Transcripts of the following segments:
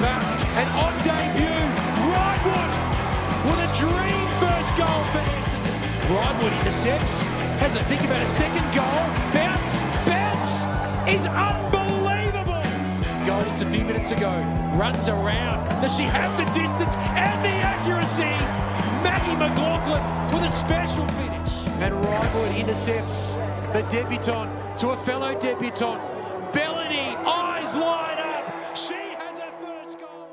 back. And on debut, Ridewood with a dream first goal for Essendon. Ridewood intercepts, has a think about a second goal. Bounce is unbelievable. Goal just a few minutes ago, runs around. Does she have the distance and the accuracy? Maggie McLaughlin with a special finish. And Ridewood intercepts the debutant to a fellow debutant. Bellany, eyes wide up. She has her first goal.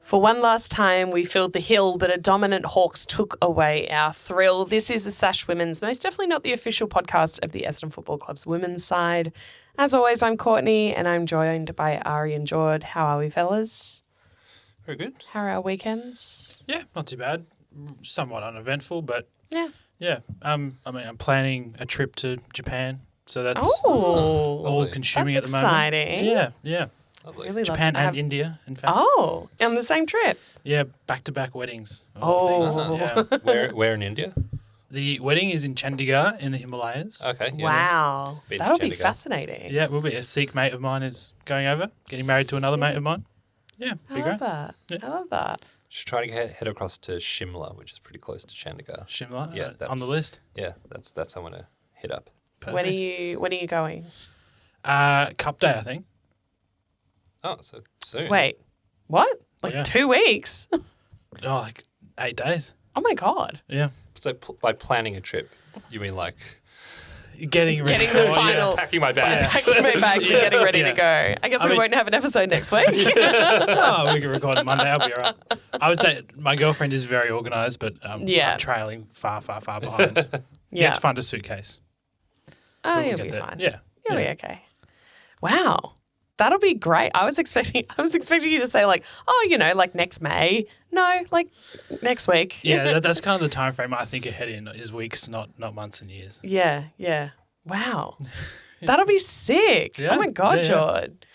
For one last time, we filled the hill, but a dominant Hawks took away our thrill. This is the Sash Women's, most definitely not the official podcast of the Essendon Football Club's women's side. As always, I'm Courtney, and I'm joined by Ari and Jordy. How are we, fellas? Very good. How are our weekends? Yeah, not too bad. Somewhat uneventful, but yeah. I'm planning a trip to Japan, so that's all consuming at the moment. Exciting. Yeah. Lovely. Really Japan love to and India, in fact. Oh, on the same trip. Yeah, back-to-back weddings. Oh. Yeah. Where in India? The wedding is in Chandigarh in the Himalayas. Okay. Yeah. Wow. Been to That'll be Chandigarh. fascinating. Yeah, it will be. A Sikh mate of mine is going over, getting married to another mate of mine. Yeah, I be love great. that. Yeah. I love that. Should try to head across to Shimla, which is pretty close to Chandigarh. Shimla, Yeah, on the list. Yeah, that's I want to hit up. Perfect. When are you going? Cup day, I think. Oh, so soon. Wait, what? Like Yeah. 2 weeks? Oh, like 8 days. Oh my God. Yeah. So by planning a trip, you mean like Getting ready. Getting the Oh, final. packing my bags? Packing my bags and getting ready to Yeah. go. I guess I we mean- won't have an episode next week. Oh, we can record on Monday. I'll be all right. I would say my girlfriend is very organised, but Yeah. I'm trailing far behind. Yeah. It's fun to suitcase. Oh, We'll you'll get be there. fine. Yeah. You'll Yeah. be okay. Wow. That'll be great. I was expecting you to say like, oh, like next May. No, like next week. Yeah, that's kind of the time frame I think ahead in is weeks, not months and years. Yeah. Wow. That'll be sick. Yeah. Oh my God, Yeah. Jord.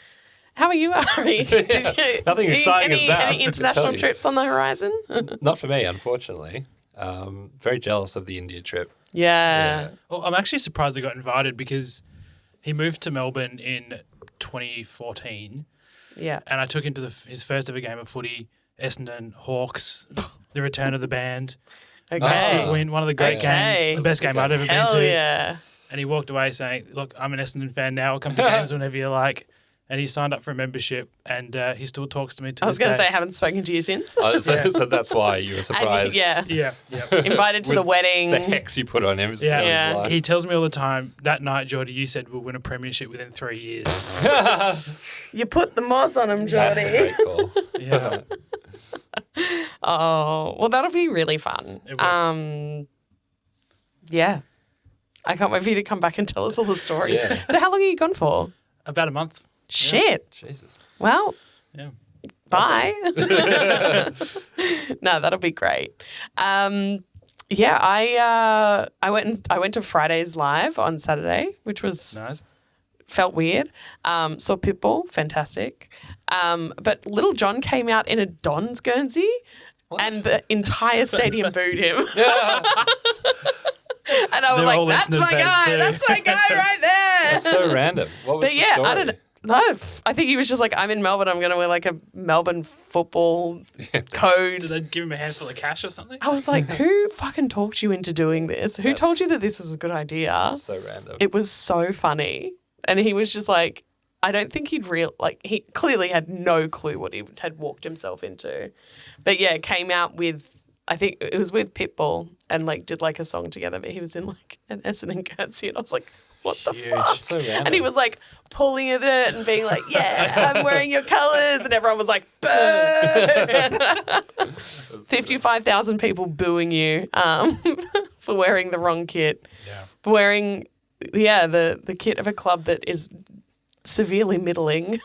How are you, Ari? Did you, Nothing exciting as that, Any I can international tell you. trips on the horizon? Not for me, unfortunately. Very jealous of the India trip. Yeah. Well, I'm actually surprised I got invited because he moved to Melbourne in 2014 Yeah. and I took him to his first ever game of footy, Essendon Hawks, the return of the band. Okay. Nice. Win one of the great Okay. games, the best game I'd ever Hell been to. yeah. And he walked away saying, look, I'm an Essendon fan now. I'll come to games whenever you like. And he signed up for a membership and he still talks to me to I was this going to day. say I haven't spoken to you since. Oh, so that's why you were surprised. yeah. Yeah. Invited to the With wedding. The hex you put on him. Yeah. Yeah. Like, He tells me all the time, that night, Jordy, you said we'll win a premiership within 3 years. You put the moss on him, that's a Jordy. great call. Yeah. Oh, well, that'll be really fun. It will. Yeah. I can't wait for you to come back and tell us all the stories. Yeah. So how long are you gone for? About a month. Shit. Jesus. Well, Yeah. bye. No, that'll be great. Yeah, I went to Friday's live on Saturday, which was Nice. felt weird. Saw Pitbull, fantastic. But Little John came out in a Don's Guernsey, and the entire stadium booed him. And I was They're all like, "That's Essendon my fans guy. too." That's my guy right there." That's so random. What was But the yeah, story? I don't know. No, I think he was just like, I'm in Melbourne. I'm going to wear like a Melbourne football code. Did they give him a handful of cash or something? I was like, who fucking talked you into doing this? Who told you that this was a good idea? So random. It was so funny. And he was just like, I don't think he clearly had no clue what he had walked himself into. But yeah, came out with, I think it was with Pitbull and like did like a song together, but he was in like an Essendon Guernsey and I was like, what the Huge. fuck? So random. And he was like pulling at it and being like, yeah, I'm wearing your colours. And everyone was like, boo. 55,000 people booing you for wearing the wrong kit. Yeah. For wearing, the kit of a club that is severely middling.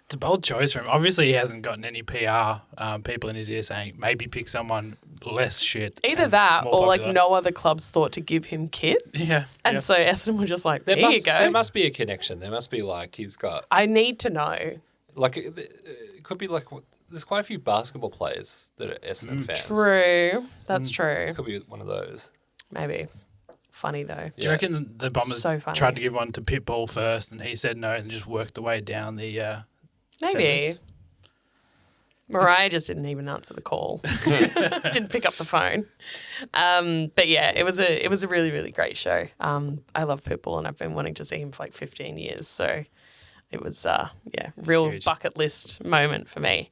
It's a bold choice for him. Obviously, he hasn't gotten any PR people in his ear saying maybe pick someone less shit. Either and that more or like popular. no other clubs thought to give him kit. Yeah. And yeah. so Essendon were just like, there you go. There must be a connection. There must be like he's got I need to know. like it could be like there's quite a few basketball players that are Essendon fans. True. That's true. It could be one of those. Maybe. Funny though. Do you reckon the Bombers So funny. tried to give one to Pitbull first and he said no and just worked the way down the Maybe. Sellers. Mariah just didn't even answer the call. Didn't pick up the phone. But yeah, it was a really, really great show. I love Pitbull and I've been wanting to see him for like 15 years. So it was real Huge. bucket list moment for me.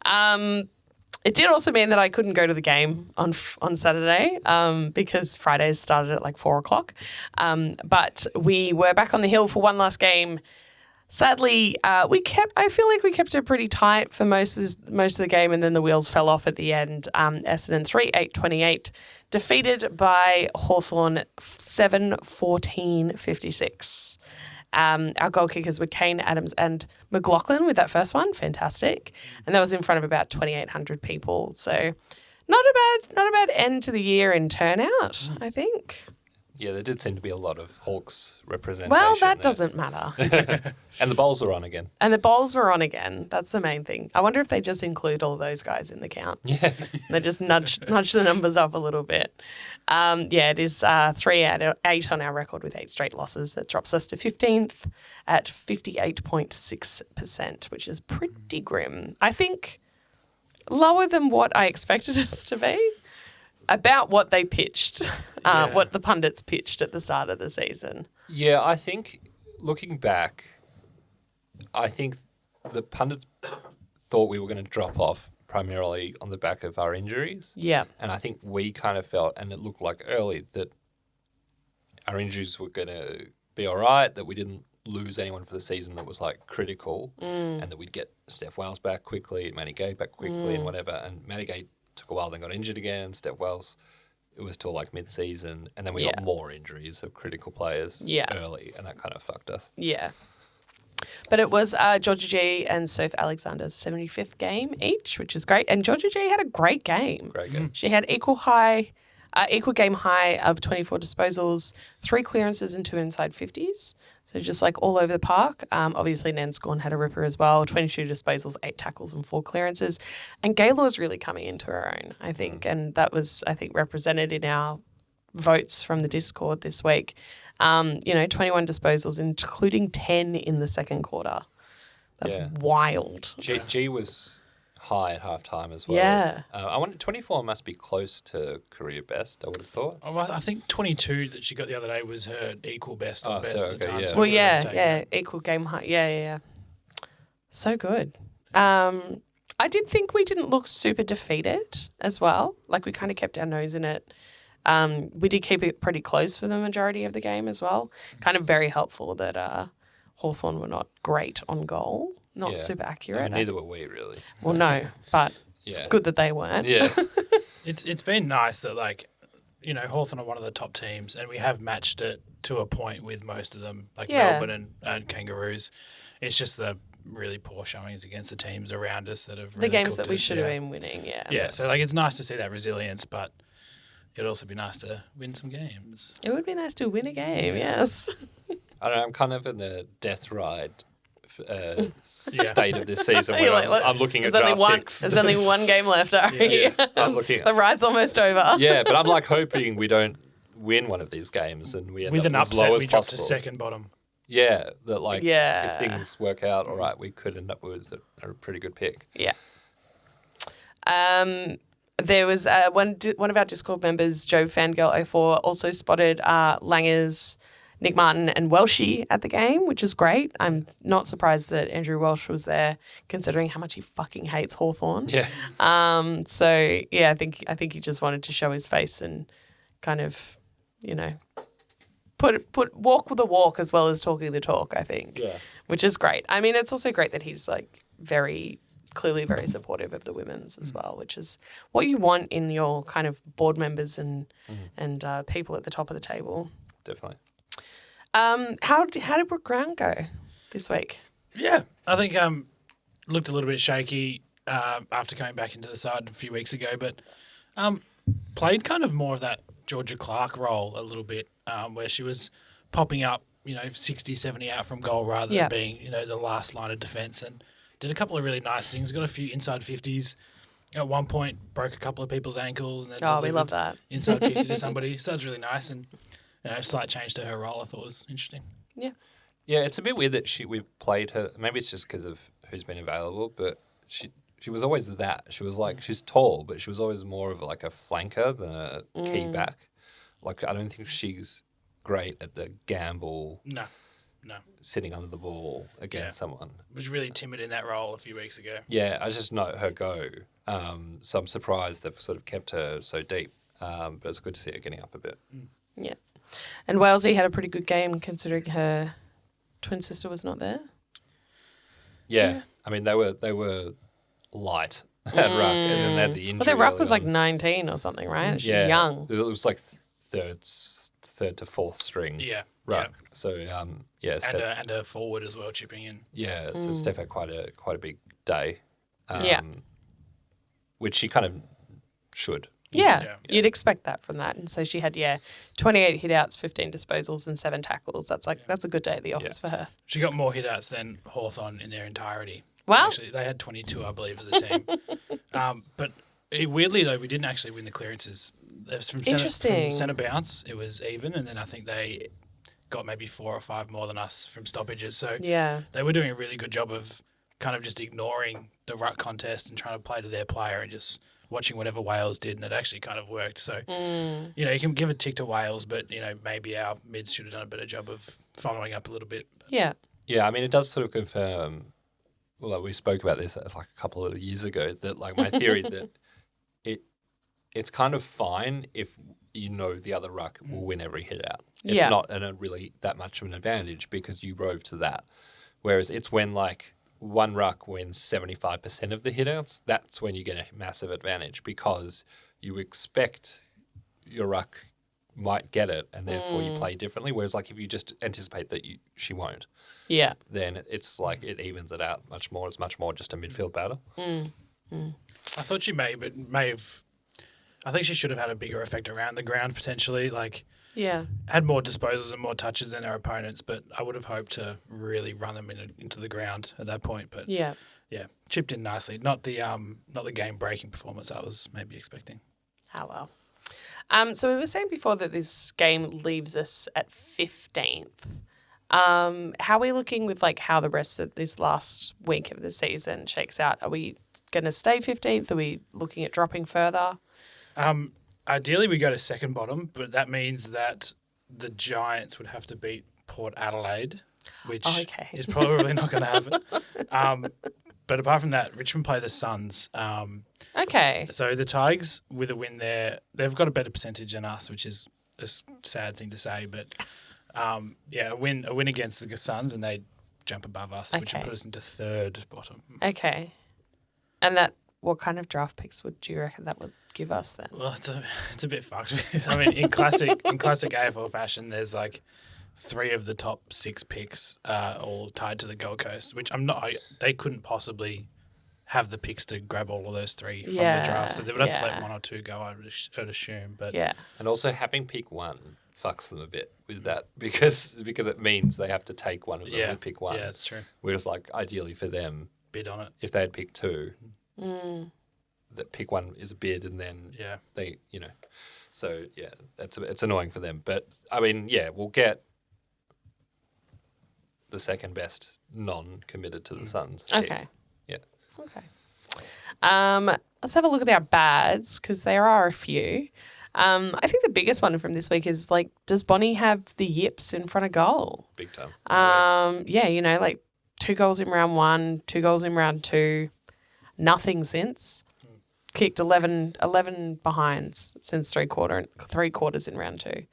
It did also mean that I couldn't go to the game on Saturday because Fridays started at like 4:00. But we were back on the hill for one last game. Sadly, I feel like we kept it pretty tight for most of the game, and then the wheels fell off at the end. Essendon 3-8-28, defeated by Hawthorn 7-14-56. Our goal kickers were Kane, Adams and McLaughlin with that first one. Fantastic. And that was in front of about 2,800 people. So not a bad end to the year in turnout, I think. Yeah, there did seem to be a lot of Hawks representation. Well, that there. doesn't matter. And the bowls were on again. And the bowls were on again. That's the main thing. I wonder if they just include all those guys in the count. Yeah. They just nudge the numbers up a little bit. It is 3 out of 8 on our record with 8 straight losses. That drops us to 15th at 58.6%, which is pretty grim. I think lower than what I expected us to be. About what they pitched, what the pundits pitched at the start of the season. Yeah, I think looking back, I think the pundits thought we were going to drop off primarily on the back of our injuries. Yeah. And I think we kind of felt, and it looked like early, that our injuries were going to be all right, that we didn't lose anyone for the season that was like critical, and that we'd get Steph Wells back quickly, Matty Gay back quickly and whatever. And Matty Gay took a while, then got injured again. Steph Wells, it was till like mid-season, and then we got more injuries of critical players early, and that kind of fucked us. Yeah. But it was Georgia G and Soph Alexander's 75th game each, which is great. And Georgia G had a great game. Great game. She had equal game high of 24 disposals, 3 clearances and 2 inside 50s. So just like all over the park. Obviously, Nanscorn had a ripper as well, 22 disposals, 8 tackles and 4 clearances. And Gaylor's really coming into her own, I think. And that was, I think, represented in our votes from the Discord this week. 21 disposals, including 10 in the second quarter. That's wild. G was high at halftime as well. Yeah. I wonder, 24 must be close to career best, I would have thought. Oh, I think 22 that she got the other day was her equal best on best at the time. yeah. So Well, we would have taken yeah, it. equal game high. Yeah. So good. I did think we didn't look super defeated as well. Like we kind of kept our nose in it. We did keep it pretty close for the majority of the game as well. Kind of very helpful that Hawthorn were not great on goal, not super accurate. I mean, neither were we, really. Well, no, but it's good that they weren't. Yeah. It's been nice that, Hawthorn are one of the top teams, and we have matched it to a point with most of them, like Melbourne and Kangaroos. It's just the really poor showings against the teams around us that have really The games cooked that we us, should have been winning, Yeah, so it's nice to see that resilience, but it'd also be nice to win some games. It would be nice to win a game, yes. I don't know, I'm kind of in the death ride state of this season where You're like, look, I'm looking at there's only draft one. picks. There's only one game left, Ari. I'm looking The ride's almost over. Yeah, but I'm like hoping we don't win one of these games and we end With up an as upset, low as we dropped to possible. second bottom. Yeah, that Yeah. if things work out all right, we could end up with a pretty good pick. Yeah. There was one of our Discord members, Joe Fangirl04, also spotted Langers, Nick Martin and Welshie at the game, which is great. I'm not surprised that Andrew Welsh was there, considering how much he fucking hates Hawthorn. Yeah. I think he just wanted to show his face and kind of, walk the walk as well as talking the talk, I think. Yeah. Which is great. I mean, it's also great that he's very clearly very supportive of the women's as well, which is what you want in your kind of board members and people at the top of the table. Definitely. How did Brooke Brown go this week? Yeah, I think looked a little bit shaky after coming back into the side a few weeks ago, but played kind of more of that Georgia Clark role a little bit, where she was popping up, 60, 70 out from goal rather than being, the last line of defence, and did a couple of really nice things. Got a few inside 50s. At one point, broke a couple of people's ankles. And then We love that. Inside 50 to somebody. So that's really nice. And, a slight change to her role I thought was interesting. Yeah. Yeah, it's a bit weird that we played her. Maybe it's just because of who's been available, but she was always that. She was like, she's tall, but she was always more of like a flanker than a key back. Like, I don't think she's great at the gamble. No. Sitting under the ball against someone. Was really timid in that role a few weeks ago. Yeah, I just know her go. So I'm surprised they've sort of kept her so deep. But it's good to see her getting up a bit. Yeah. And Walesley had a pretty good game considering her twin sister was not there. Yeah. I mean, they were light at ruck, and then they had the injury. But their ruck was early like on. 19 or something, right? She's young. It was like third to fourth string. Yeah. Ruck. Yeah. So Steph, And a forward as well chipping in. yeah. So Steph had quite a big day. Yeah. Which she kind of should. Yeah, you'd expect that from that. And so she had 28 hit-outs, 15 disposals, and 7 tackles. That's a good day at the office for her. She got more hit-outs than Hawthorn in their entirety. Well, Actually, they had 22, I believe, as a team. But weirdly, though, we didn't actually win the clearances. It was from centre bounce, it was even, and then I think they got maybe 4 or 5 more than us from stoppages. So they were doing a really good job of kind of just ignoring the ruck contest and trying to play to their player and just watching whatever Wales did, and it actually kind of worked. So, you can give a tick to Wales, but, maybe our mids should have done a better job of following up a little bit. Yeah. Yeah, I mean, it does sort of confirm, well, we spoke about this like a couple of years ago, that like my theory that it's kind of fine if the other ruck will win every hit out. It's not really that much of an advantage because you rove to that. Whereas it's when like one ruck wins 75% of the hit outs, that's when you get a massive advantage because you expect your ruck might get it and therefore you play differently. Whereas like if you just anticipate that she won't, then it's like it evens it out much more. It's much more just a midfield battle. I thought she may have. I think she should have had a bigger effect around the ground potentially. Like, had more disposals and more touches than our opponents, but I would have hoped to really run them into the ground at that point. But chipped in nicely. Not the game breaking performance I was maybe expecting. Oh well. So we were saying before that this game leaves us at 15th. How are we looking with like how the rest of this last week of the season shakes out? Are we going to stay 15th? Are we looking at dropping further? Ideally, we go to second bottom, but that means that the Giants would have to beat Port Adelaide, which is probably not going to happen. But apart from that, Richmond play the Suns. So the Tigers, with a win there, they've got a better percentage than us, which is a sad thing to say. But a win against the Suns, and they jump above us, which would put us into third bottom. Okay. And what kind of draft picks would you reckon that would give us then? Well, it's a bit fucked. I mean, in classic AFL fashion, there's like 3 of the top 6 picks all tied to the Gold Coast, which they couldn't possibly have the picks to grab all of those 3 from the draft, so they would have to let 1 or 2 go, I'd assume. But and also having pick 1 fucks them a bit with that because it means they have to take one of them with pick 1. Yeah, that's true. Whereas like ideally for them, bid on it. If they had picked 2. That pick 1 is a bid, and then they, so it's annoying for them. But I mean, we'll get the second best non-committed to the Suns. Okay. Yeah. Okay. Let's have a look at our bads because there are a few. I think the biggest one from this week is like, does Bonnie have the yips in front of goal? Big time. Like 2 goals in round 1, 2 goals in round 2. Nothing since. Kicked 11 behinds since 3 quarters in round 2.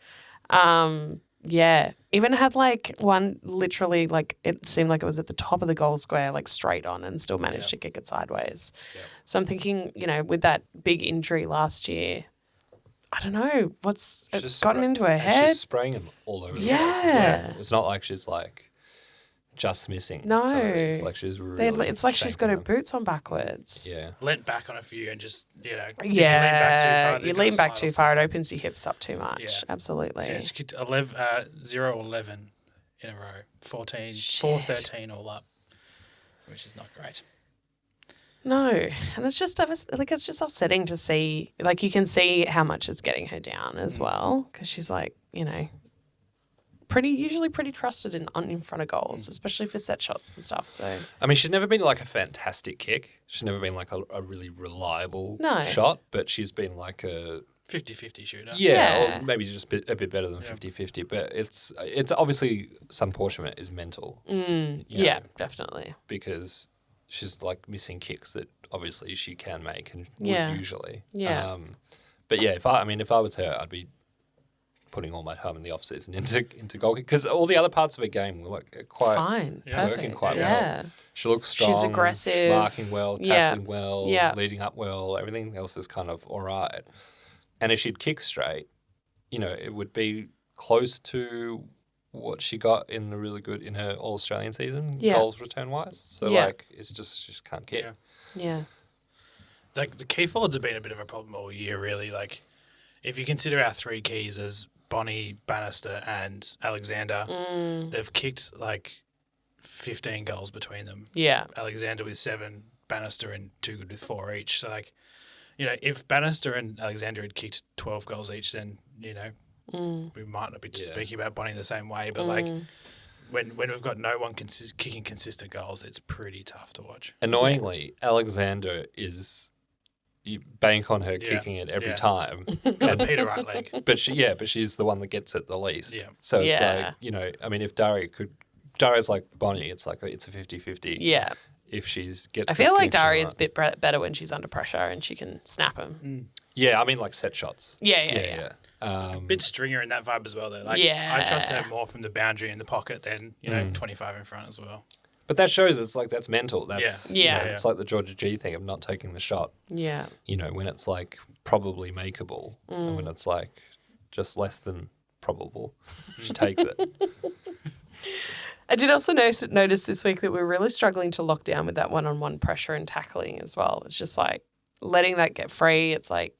Even had like one literally like it seemed like it was at the top of the goal square, like straight on, and still managed to kick it sideways. So I'm thinking, with that big injury last year, I don't know what's gotten into her head. She's spraying them all over the place as well. It's not like she's like just missing. No. It's like she's really it's like she's got her them. boots on backwards. Yeah. Leant back on a few and just, if you lean back too far, it opens your hips up too much. Yeah. Absolutely. Yeah, she kicked 0-11 in a row, 4-13 all up, which is not great. No, and it's just upsetting to see. Like you can see how much it's getting her down as well, because she's like, usually pretty trusted in front of goals, especially for set shots and stuff. So I mean, she's never been like a fantastic kick. She's never been like a really reliable No. shot, but she's been like a 50-50 shooter. Yeah. or maybe just a bit better than 50-50. But it's obviously some portion of it is mental. you yeah, know, definitely. because she's like missing kicks that obviously she can make and Yeah. would usually. Yeah. But yeah, if I was her, I'd be putting all my time in the off season into goal kick because all the other parts of her game were like quite Fine, working perfect. quite Yeah. well. She looks strong. She's aggressive. She's marking well, Yeah. tackling well, Yeah. leading up well. Everything else is kind of all right. And if she'd kick straight, it would be close to what she got in her All Australian season, Yeah. goals return wise. So Yeah. it's just she just can't kick. Yeah. Like the key forwards have been a bit of a problem all year, really. Like if you consider our three keys as Bonnie, Bannister, and Alexander, they've kicked like 15 goals between them. Yeah. Alexander with 7, Bannister and Toogood with 4 each. So like, if Bannister and Alexander had kicked 12 goals each, then we might not be speaking about Bonnie the same way. But like when we've got no one kicking consistent goals, it's pretty tough to watch. Annoyingly, Alexander is you bank on her kicking it every time. Got a Peter right leg. But she's the one that gets it the least. Yeah. So it's Yeah. like, I mean, if Daria's like Bonnie, it's like it's a 50-50. Yeah. If she's gets. I feel like connection Daria's a right. bit better when she's under pressure and she can snap them. Yeah, I mean like set shots. Yeah. Bit stringer in that vibe as well, though. Like, Yeah. I trust her more from the boundary in the pocket than 25 in front as well. But that shows it's like that's mental. That's Yeah. It's like the Georgia G thing of not taking the shot. Yeah. When it's like probably makeable, and when it's like just less than probable, she takes it. I did also notice this week that we're really struggling to lock down with that one-on-one pressure and tackling as well. It's just like letting that get free. It's like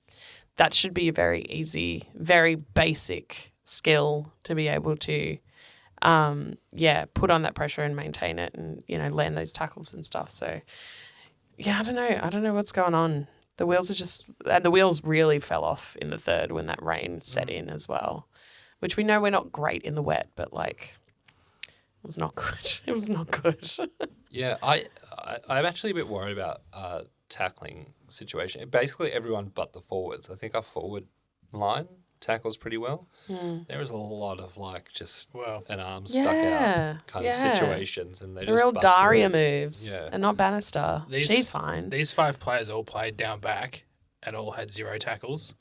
that should be a very easy, very basic skill to be able to, put on that pressure and maintain it and, land those tackles and stuff. So, yeah, I don't know. I don't know what's going on. The wheels really fell off in the third when that rain set in as well, which we know we're not great in the wet, but like, it was not good. It was not good. Yeah, I'm actually a bit worried about tackling situation. Basically, everyone but the forwards. I think our forward line tackles pretty well. There is a lot of like just an arm stuck out kind of situations, and they the just real bust Daria through. moves, and not Bannister. She's fine. These 5 players all played down back and all had 0 tackles.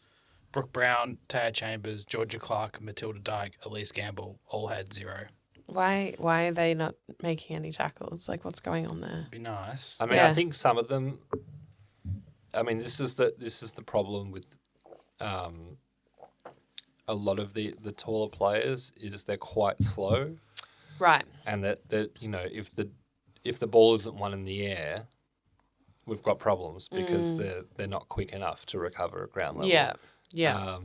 Brooke Brown, Taya Chambers, Georgia Clark, Matilda Dyke, Elise Gamble all had 0. Why are they not making any tackles? Like, what's going on there? Be nice. I mean, Yeah. I think some of them. I mean, this is the problem with a lot of the taller players is they're quite slow, Right. and that if the ball isn't won in the air, we've got problems because they're not quick enough to recover at ground level. Yeah. Yeah.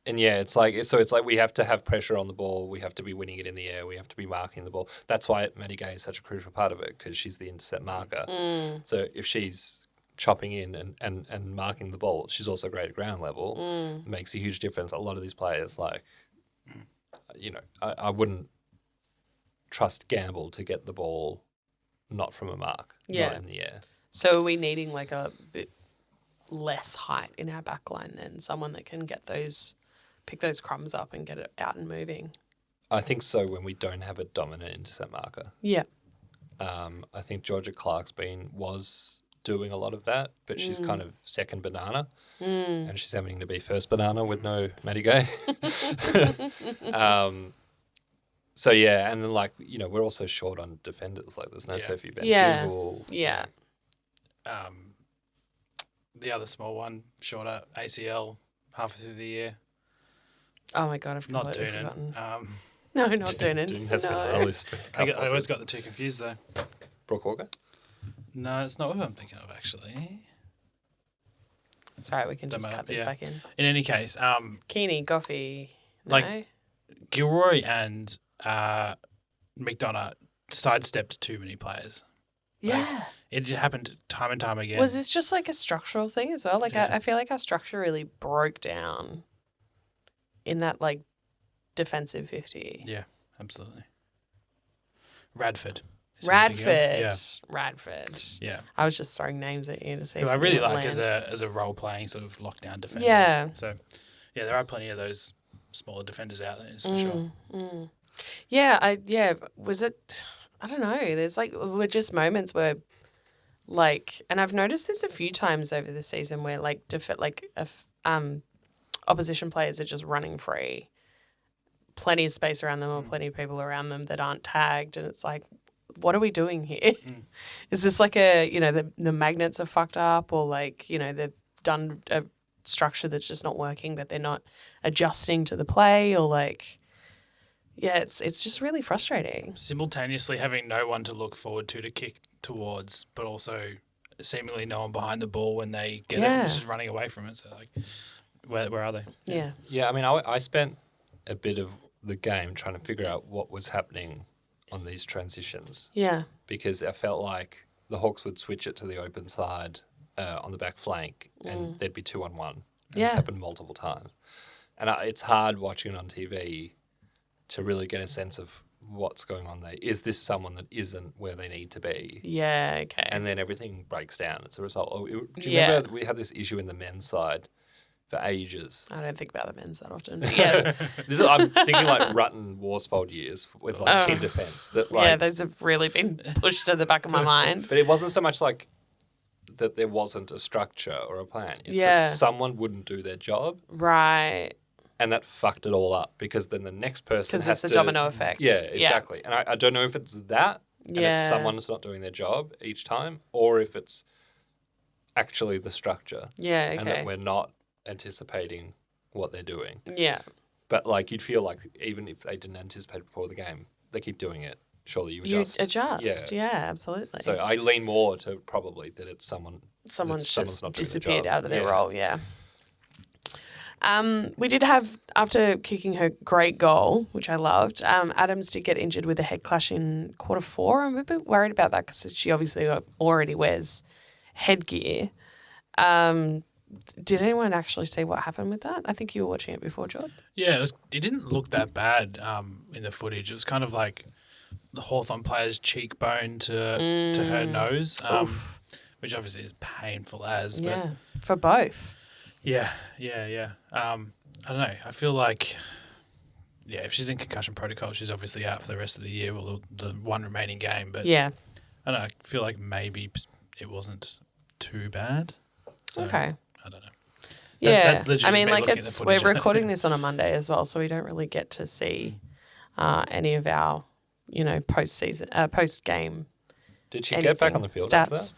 And yeah, it's like we have to have pressure on the ball. We have to be winning it in the air. We have to be marking the ball. That's why Maddie Gay is such a crucial part of it because she's the intercept marker. So if she's chopping in and marking the ball, she's also great at ground level. It makes a huge difference. A lot of these players, like, I wouldn't trust Gamble to get the ball not from a mark, not in the air. So are we needing like a bit less height in our back line then? Someone that can pick those crumbs up and get it out and moving? I think so when we don't have a dominant intercept marker. Yeah. I think Georgia Clark's was doing a lot of that, but she's kind of second banana, and she's having to be first banana with no Maddie Gay. So yeah, and then like we're also short on defenders. Like there's no Sophie Benfield. Yeah. The other small one, shorter, ACL, halfway through the year. Oh my God, I've Not completely Doonan. forgotten. No, not Doonan. Doonan has been No. released. I always got the two confused though. Brooke Walker. No, it's not who I'm thinking of actually. That's right, we can Don't just matter, cut this yeah. back in. In any case, Keeney, Goffey. No? Like- Gilroy and McDonough sidestepped too many players. Yeah. It just happened time and time again. Was this just like a structural thing as well? Like Yeah. I feel like our structure really broke down in that like defensive 50. Yeah, absolutely. Radford. is who I'm thinking of. Radford. Yeah. I was just throwing names at you to see Who if I you really would like land. as a role playing sort of lockdown defender. Yeah. So, yeah, there are plenty of those smaller defenders out there, that's for sure. Yeah, was it, I don't know, there's like, were just moments where like, and I've noticed this a few times over the season where like, opposition players are just running free, plenty of space around them or plenty of people around them that aren't tagged, and it's like, what are we doing here? Is this like the magnets are fucked up, or like, they've done a structure that's just not working, but they're not adjusting to the play, or like, yeah, it's just really frustrating. Simultaneously having no one to look forward to kick towards, but also seemingly no one behind the ball when they get it, and just running away from it. So, like, where are they? Yeah. Yeah, I mean, I spent a bit of the game trying to figure out what was happening on these transitions. Yeah. Because I felt like the Hawks would switch it to the open side on the back flank and there'd be 2-on-1. And It's happened multiple times. And it's hard watching it on TV to really get a sense of what's going on there. Is this someone that isn't where they need to be? Yeah, okay. And then everything breaks down as a result. Do you remember we had this issue in the men's side for ages? I don't think about the men's that often. But yes. I'm thinking like Rutten Worsfold years with like team defence. Yeah, those have really been pushed to the back of my mind. But it wasn't so much like that there wasn't a structure or a plan. It's that someone wouldn't do their job. Right. And that fucked it all up because then the next person has to... Because it's a domino effect. Yeah, exactly. And I don't know if it's that and it's someone that's not doing their job each time, or if it's actually the structure. Yeah, okay. And that we're not anticipating what they're doing. Yeah. But like you'd feel like even if they didn't anticipate before the game, they keep doing it. Surely you adjust. You adjust. Yeah, absolutely. So I lean more to probably that it's someone's just not disappeared out of their Yeah. role, yeah. We did have, after kicking her great goal, which I loved, Adams did get injured with a head clash in quarter 4. I'm a bit worried about that because she obviously already wears headgear. Did anyone actually see what happened with that? I think you were watching it before, Jordan. Yeah, it didn't look that bad in the footage. It was kind of like the Hawthorn player's cheekbone to her nose, which obviously is painful as. But Yeah, for both. Yeah. I don't know. I feel like, if she's in concussion protocol, she's obviously out for the rest of the year, well, the one remaining game. But Yeah. I don't know. I feel like maybe it wasn't too bad. So, Okay. I don't know. Yeah, That's literally I mean, just me like looking at the we're footage. recording this on a Monday as well, so we don't really get to see any of our, post game. Did she get back on the field after stats.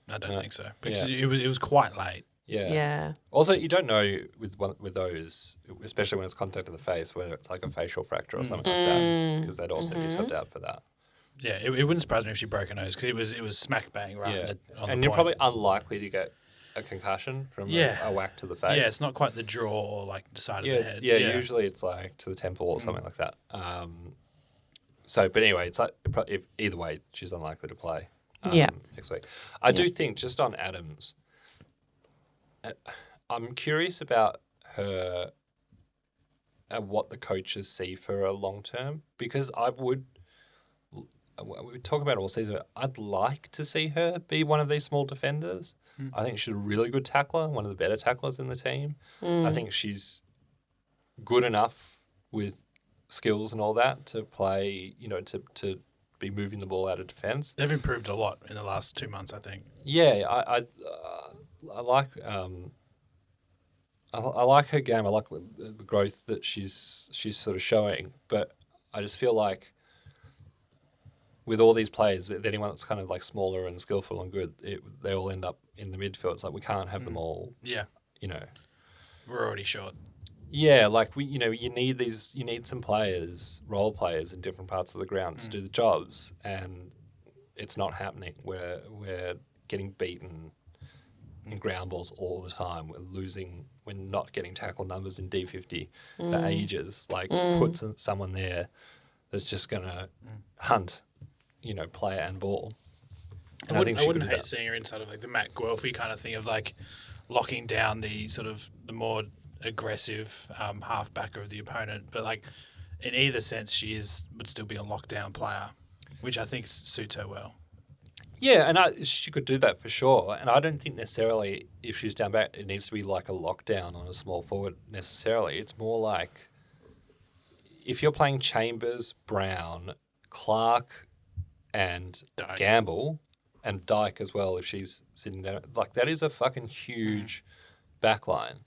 that? I don't think so because Yeah. it was quite late. Yeah. Also, you don't know with those, especially when it's contact to the face, whether it's like a facial fracture or something like that, because they'd also be subbed out for that. Yeah, it wouldn't surprise me if she broke her nose because it was smack bang right Yeah, on and the you're point. probably unlikely to get a concussion from a whack to the face. Yeah, it's not quite the jaw or like the side of the head. Usually it's like to the temple or something like that. But anyway, it's like if either way, she's unlikely to play next week. I do think just on Adams, I'm curious about her and what the coaches see for her long term, because we talk about it all season. I'd like to see her be one of these small defenders. I think she's a really good tackler, one of the better tacklers in the team. I think she's good enough with skills and all that to play, to be moving the ball out of defence. They've improved a lot in the last 2 months, I think. Yeah, I like I like her game. I like the growth that she's sort of showing, but I just feel like with all these players, with anyone that's kind of like smaller and skillful and good, they all end up in the midfield. It's like we can't have them all. Yeah, we're already short. Yeah, like you need some players, role players in different parts of the ground to do the jobs, and it's not happening. We're getting beaten in ground balls all the time. We're not getting tackle numbers in D50 for ages. Like put someone there that's just gonna hunt, player and ball. And I think she wouldn't could do hate that. seeing her in sort of like the Matt Guelphy kind of thing of like locking down the sort of the more aggressive half-backer of the opponent. But like in either sense, would still be a lockdown player, which I think suits her well. Yeah, and she could do that for sure. And I don't think necessarily if she's down back, it needs to be like a lockdown on a small forward necessarily. It's more like if you're playing Chambers, Brown, Clark, and Dyke. Gamble, and Dyke as well if she's sitting there. Like, that is a fucking huge backline.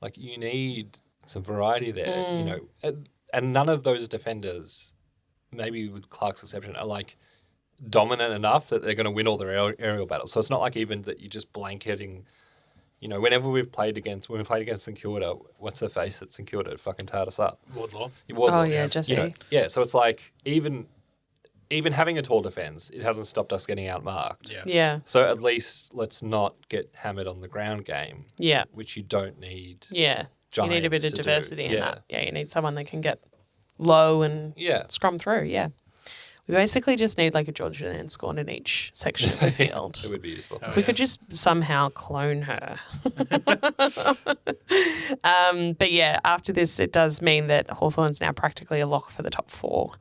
Like, you need some variety there, you know. And none of those defenders, maybe with Clark's exception, are like dominant enough that they're going to win all their aerial battles. So it's not like even that you're just blanketing. You know, when we played against St Kilda, what's her face at St Kilda? It fucking tarred us up. Wardlaw. Oh, yeah, Jessie. You know, yeah, so it's like even having a tall defence, it hasn't stopped us getting outmarked. Yeah. Yeah. So at least let's not get hammered on the ground game, Yeah. which you don't need. Yeah. You need a bit giants of to do. diversity in Yeah. that. Yeah, you need someone that can get low and Yeah. scrum through. Yeah. We basically just need like a Georgia and Scorn in each section of the field. It would be useful. If we could just somehow clone her. But yeah, after this, it does mean that Hawthorn's now practically a lock for the top 4.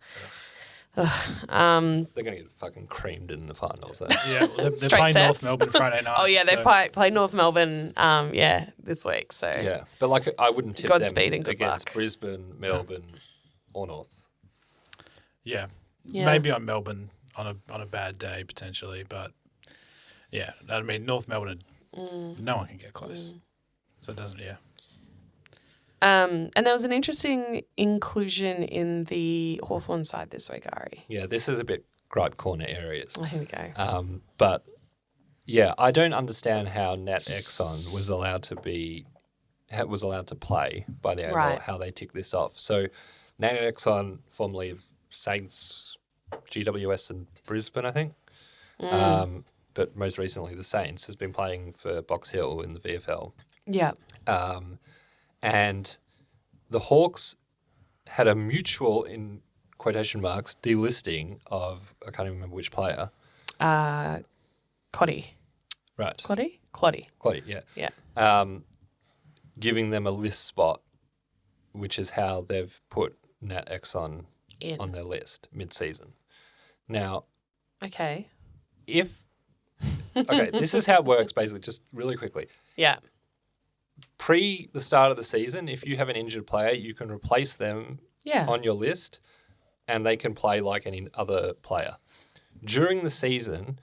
They're going to get fucking creamed in the finals. Though. Yeah, well, they're Straight playing sets. North Melbourne Friday night. Oh, yeah, they so- play North Melbourne, this week. So Yeah, but like I wouldn't tip Godspeed them and good against luck. Brisbane, Melbourne, or North. Yeah. Yeah. Maybe on Melbourne on a bad day potentially, but yeah, I mean North Melbourne, no one can get close, so it doesn't. Yeah, And there was an interesting inclusion in the Hawthorn side this week, Ari. Yeah, this is a bit gripe corner areas. Oh, here we go. But yeah, I don't understand how Nat Exxon was allowed to play by the AFL, Right. how they tick this off. So Nat Exxon, formerly of Saints, GWS and Brisbane, I think. But most recently the Saints, has been playing for Box Hill in the VFL. Yeah. And the Hawks had a mutual, in quotation marks, delisting of, I can't even remember which player. Coddy. Right. Cloddy? Chloe, yeah. Yeah. Giving them a list spot, which is how they've put Nat Exxon In. on their list mid-season. Now, Okay. this is how it works basically, just really quickly. Yeah. Pre the start of the season, if you have an injured player, you can replace them Yeah. on your list and they can play like any other player. During the season,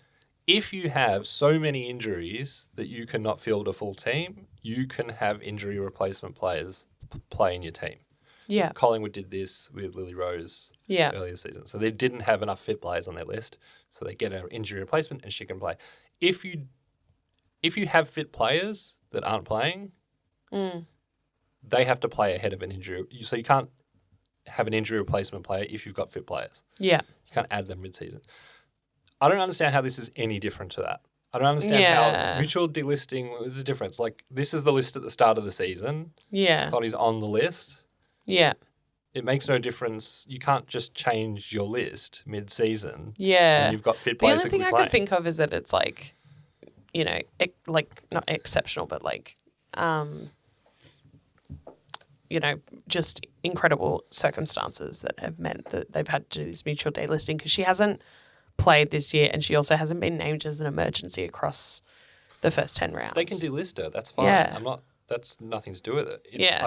if you have so many injuries that you cannot field a full team, you can have injury replacement players play in your team. Yeah. Collingwood did this with Lily Rose Yeah. earlier this season. So they didn't have enough fit players on their list, so they get an injury replacement and she can play. If you have fit players that aren't playing, they have to play ahead of an injury. So you can't have an injury replacement player if you've got fit players. Yeah. You can't add them mid-season. I don't understand how this is any different to that. I don't understand Yeah. how mutual delisting is a difference. Like, this is the list at the start of the season. Yeah. Connie's on the list. Yeah. It makes no difference. You can't just change your list mid-season Yeah. when you've got fit The players only that thing can I be playing. could think of is that it's like, like not exceptional, but like, just incredible circumstances that have meant that they've had to do this mutual delisting because she hasn't played this year and she also hasn't been named as an emergency across the first 10 rounds. They can delist her. That's fine. Yeah. That's nothing to do with it. Yeah.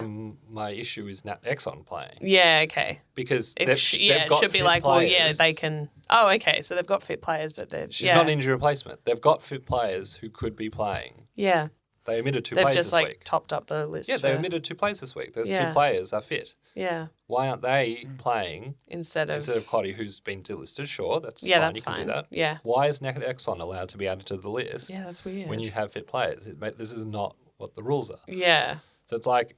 My issue is Nat Exxon playing Yeah, okay. because It they've it got should be fit like, well, yeah, players. they can. Oh, okay. So they've got fit players, but they're. She's yeah. not an injury replacement. They've got fit players who could be playing. Yeah. They omitted two They've players just this like week. topped up the list. Yeah, they for- omitted two players this week. Those Yeah. two players are fit. Yeah. Why aren't they playing Instead of. Clotty, who's been delisted? Sure, that's Yeah, fine. that's You can fine. do that. Yeah. Why is Nat Exxon allowed to be added to the list Yeah, that's weird. when you have fit players? This is not what the rules are. Yeah. So it's like,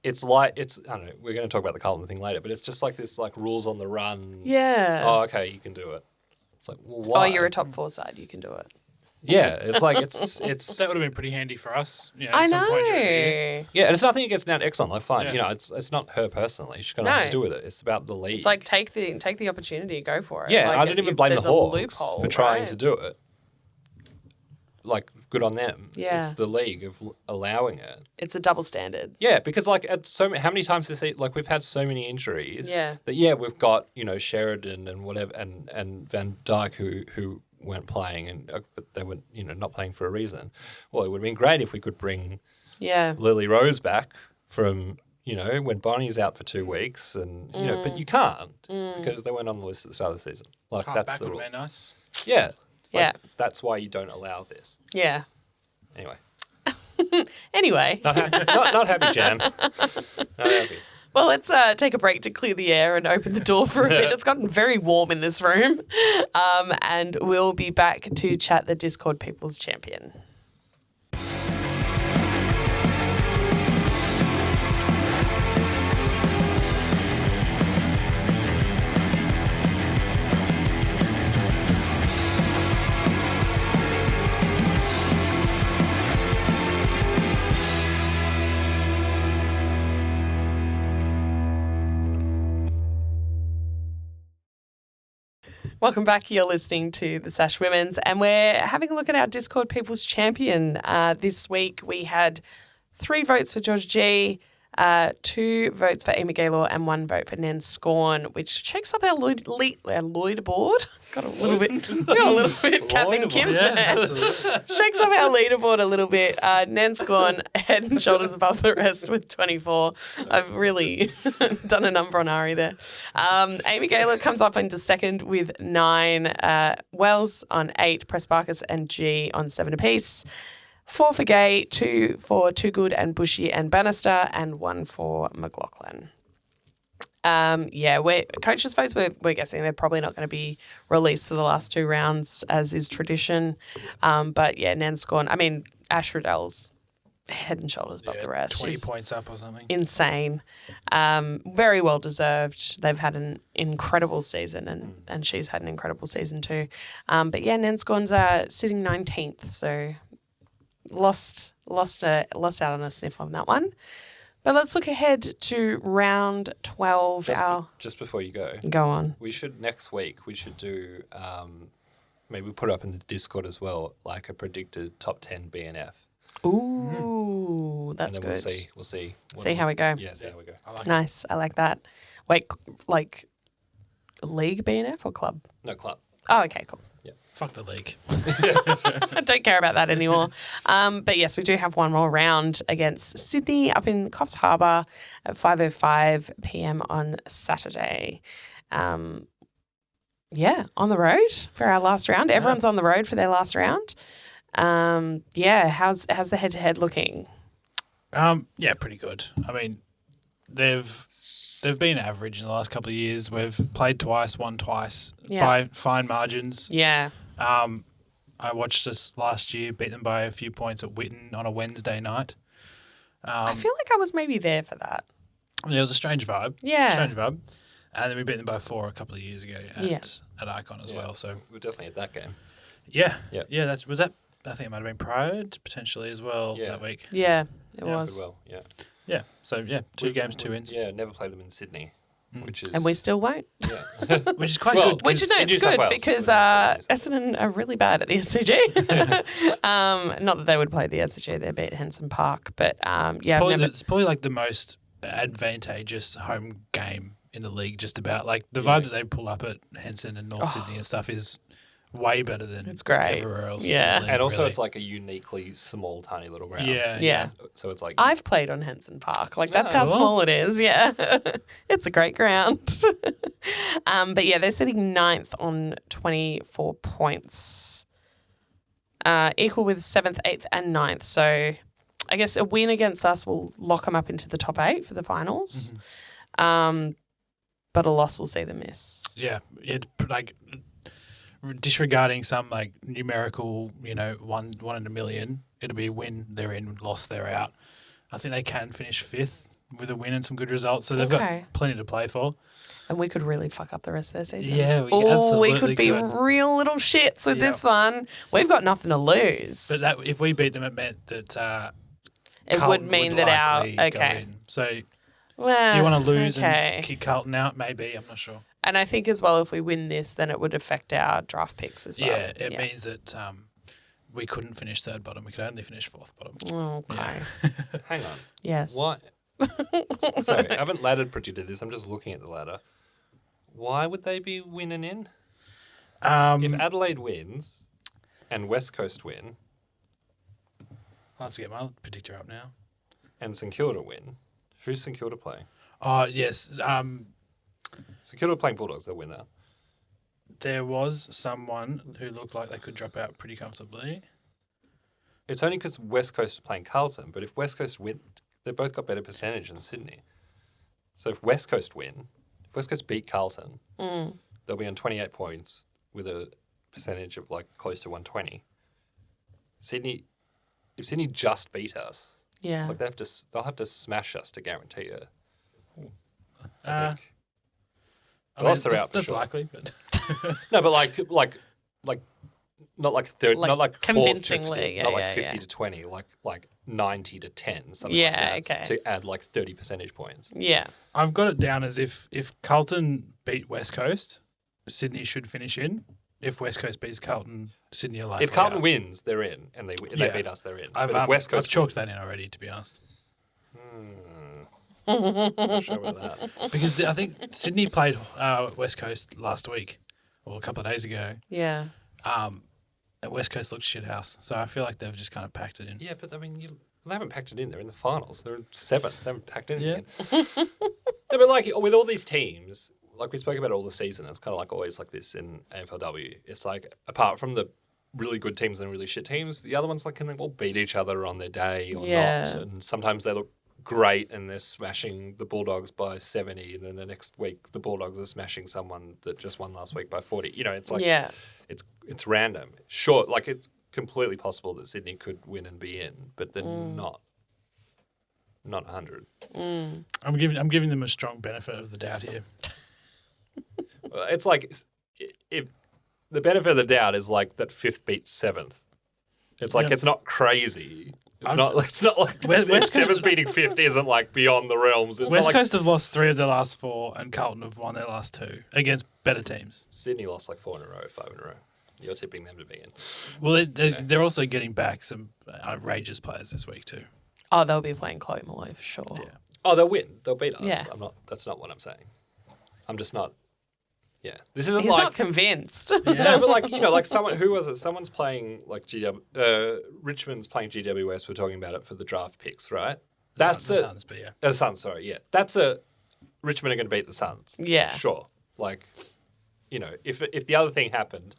I don't know, we're going to talk about the Carlton thing later, but it's just like this, like, rules on the run. Yeah. Oh, okay, you can do it. It's like, well, why? Oh, you're a top 4 side. You can do it. Yeah, it's like, it's that would have been pretty handy for us. You know, I at some point during the year. know. yeah, and it's nothing against Nat Exxon. Like, fine, Yeah. you know, it's not her personally. She's got nothing No. to do with it. It's about the league. It's like take the opportunity, go for it. yeah, like, I don't even if blame the there's a Hawks loophole, for trying right? to do it. like, good on them. Yeah. It's the league of allowing it. It's a double standard. Yeah, because like how many times this like we've had so many injuries that we've got, you know, Sheridan and whatever and Van Dijk who weren't playing and but they were, you know, not playing for a reason. Well, it would have been great if we could bring Lily Rose back from, you know, when Bonnie's out for 2 weeks and you know, but you can't because they weren't on the list at the start of the season. Like that's the rules. Would be nice. Yeah. Like, that's why you don't allow this. Yeah. Anyway. Anyway. Not happy, Jan. Not happy. Well, let's take a break to clear the air and open the door for a bit. It's gotten very warm in this room. And we'll be back to chat the Discord People's Champion. Welcome back. You're listening to the Sash Women's, and we're having a look at our Discord People's Champion. This week we had 3 votes for Georgia G, 2 votes for Amy Gaylor, and 1 vote for Nan Scorn, which checks up our leaderboard. Got a little bit Kath and Kim there. Shakes up our leaderboard a little bit. Nan Scorn head and shoulders above the rest with 24. I've really done a number on Ari there. Amy Gaylor comes up into second with 9. Wells on 8. Pressparkers and G on 7 apiece. 4 for Gay, 2 for Toogood and Bushy and Bannister, and 1 for McLaughlin. We're coaches' votes, we're guessing they're probably not going to be released for the last 2 rounds, as is tradition. But yeah, Nan Scorn, I mean, Ash Riddell's head and shoulders above the rest. 20 She's points up or something. insane. Very well deserved. They've had an incredible season, and she's had an incredible season too. But yeah, Nan Scorn's sitting 19th, so lost out on a sniff on that one. But let's look ahead to round 12. Just before you go on. We should next week do maybe put up in the Discord as well, like a predicted top 10 BNF. Ooh, that's good. We'll see. See how we go. Yeah, see how we go. Nice. I like that. Wait, like league BNF or club? No, club. Oh, okay, cool. Yeah. Fuck the league. I don't care about that anymore. But yes, we do have one more round against Sydney up in Coffs Harbour at 5:05 p.m. on Saturday. On the road for our last round. Everyone's on the road for their last round. How's the head-to-head looking? Pretty good. I mean, they've been average in the last couple of years. We've played twice, won twice by fine margins. Yeah. I watched us last year beat them by a few points at Whitten on a Wednesday night. I feel like I was maybe there for that. It was a strange vibe. Yeah. Strange vibe. And then we beat them by 4 a couple of years ago at Icon as well. So we're definitely at that game. Yeah. Was that. I think it might have been prior potentially as well that week. Yeah, it was. Well, yeah. Yeah. So 2 games, 2 wins. Yeah, never played them in Sydney, which is and we still won't. Yeah. Which is quite good. Which is it's good because Essendon are really bad at the SCG. Not that they would play the SCG; they beat Henson Park, but it's probably like the most advantageous home game in the league. Just about like the vibe that they pull up at Henson and North Sydney and stuff is way better than it's great everywhere else. Yeah, and also it's like a uniquely small, tiny little ground. Yeah. So it's like I've played on Henson Park. Like that's how small it is. Yeah, it's a great ground. But yeah, they're sitting 9th on 24 points, equal with 7th, 8th, and 9th. So I guess a win against us will lock them up into the top 8 for the finals. Mm-hmm. But a loss will see them miss. Yeah, like. Disregarding some like numerical, one in a million, it'll be a win, they're in, loss, they're out. I think they can finish 5th with a win and some good results, so they've got plenty to play for. And we could really fuck up the rest of their season. Yeah, we absolutely we could be real little shits with this one. We've got nothing to lose. But if we beat them, it meant that it Carlton would mean that our go in. So, well, do you want to lose and kick Carlton out? Maybe, I'm not sure. And I think as well, if we win this, then it would affect our draft picks as well. Yeah, it means that we couldn't finish third bottom. We could only finish fourth bottom. Okay. Hang on. Yes. Why? Sorry, I haven't ladder predicted this. I'm just looking at the ladder. Why would they be winning in? If Adelaide wins and West Coast win I'll have to get my predictor up now. and St Kilda win, who's St Kilda playing? Oh, yes. St Kilda playing Bulldogs, they'll win that. There was someone who looked like they could drop out pretty comfortably. It's only because West Coast are playing Carlton, but if West Coast win, they've both got better percentage than Sydney. So if West Coast win, if West Coast beat Carlton, they'll be on 28 points with a percentage of like close to 120. Sydney, if Sydney just beat us, Yeah. like they'll have to smash us to guarantee it. I Uh, think. Ross are out for that's sure. likely, but No, but like not like third, Like not like convincingly, Hawthorn, yeah, not like yeah, 50 yeah. to 20, like 90 to 10, something Yeah, like that, okay. to add like 30 percentage points. Yeah. I've got it down as if Carlton beat West Coast, Sydney should finish in. If West Coast beats Carlton, Sydney are likely If Carlton out. wins, they're in, and they Yeah. beat us, they're in. I've, but if West Coast I've chalked that in already, to be honest. not sure about that. Because I think Sydney played West Coast last week, or a couple of days ago. Yeah. And West Coast looked shithouse, so I feel like they've just kind of packed it in. Yeah, but I mean, they haven't packed it in. They're in the finals. They're in seventh. They haven't packed anything Yeah. in. No, but like with all these teams, like we spoke about all the season, it's kind of like always like this in AFLW. It's like apart from the really good teams and really shit teams, the other ones like can they all beat each other on their day or Yeah. not? And sometimes they look great and they're smashing the Bulldogs by 70, and then the next week the Bulldogs are smashing someone that just won last week by 40. You know, it's like Yeah. it's random. Sure, like it's completely possible that Sydney could win and be in, but they're not 100. I'm giving them a strong benefit of the doubt here. It's like if the benefit of the doubt is like that fifth beats seventh. It's like Yeah. it's not crazy. It's I'm- not like West Coast- seventh beating fifth isn't like beyond the realms. It's West not like Coast have lost 3 of their last 4, and Carlton have won their last 2 against better teams. Sydney lost like 4 in a row, 5 in a row. You're tipping them to be in. Well, they're also getting back some outrageous players this week too. Oh, they'll be playing Chloe Molloy for sure. Yeah. Oh, they'll win. They'll beat us. Yeah. That's not what I'm saying. I'm just not. Yeah, this isn't He's like not convinced. No, but like like someone who was it? Someone's playing like GW. Richmond's playing GWS. We're talking about it for the draft picks, right? That's the it. Suns, but yeah. The Suns, sorry, yeah. That's a Richmond are going to beat the Suns. Yeah. Sure. Like, if the other thing happened,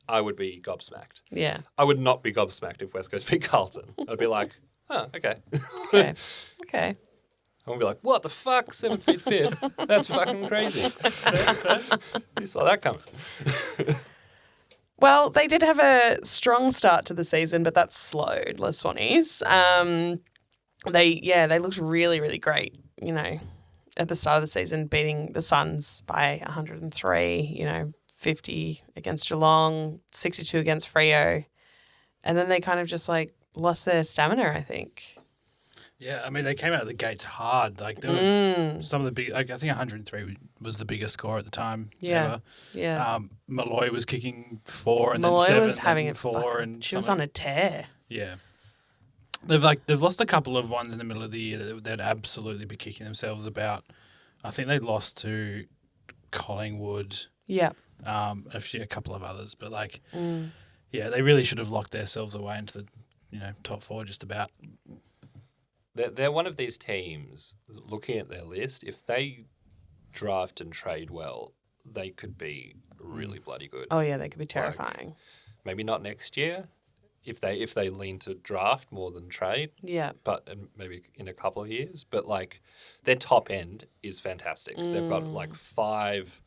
I would be gobsmacked. Yeah. I would not be gobsmacked if West Coast beat Carlton. I'd be like, okay. Okay. Okay. I would be like, what the fuck? 7th beat 5th? That's fucking crazy. You saw that coming. Well, they did have a strong start to the season, but that's slowed, the Swannies. They looked really, really great, at the start of the season, beating the Suns by 103, 50 against Geelong, 62 against Freo. And then they kind of just lost their stamina, I think. Yeah, I mean, they came out of the gates hard. Like, there were some of the big, I think 103 was the biggest score at the time. Yeah. Ever. Yeah. Molloy was kicking 4 and Molloy then 7 was having and it 4 and she was something. on a tear. Yeah. They've lost a couple of ones in the middle of the year that they'd absolutely be kicking themselves about. I think they lost to Collingwood, Yeah. a couple of others, but yeah, they really should have locked themselves away into the top 4 just about. They're one of these teams, looking at their list, if they draft and trade well, they could be really bloody good. Oh, yeah, they could be terrifying. Maybe not next year, if they lean to draft more than trade, Yeah. but maybe in a couple of years. But their top end is fantastic. They've got 5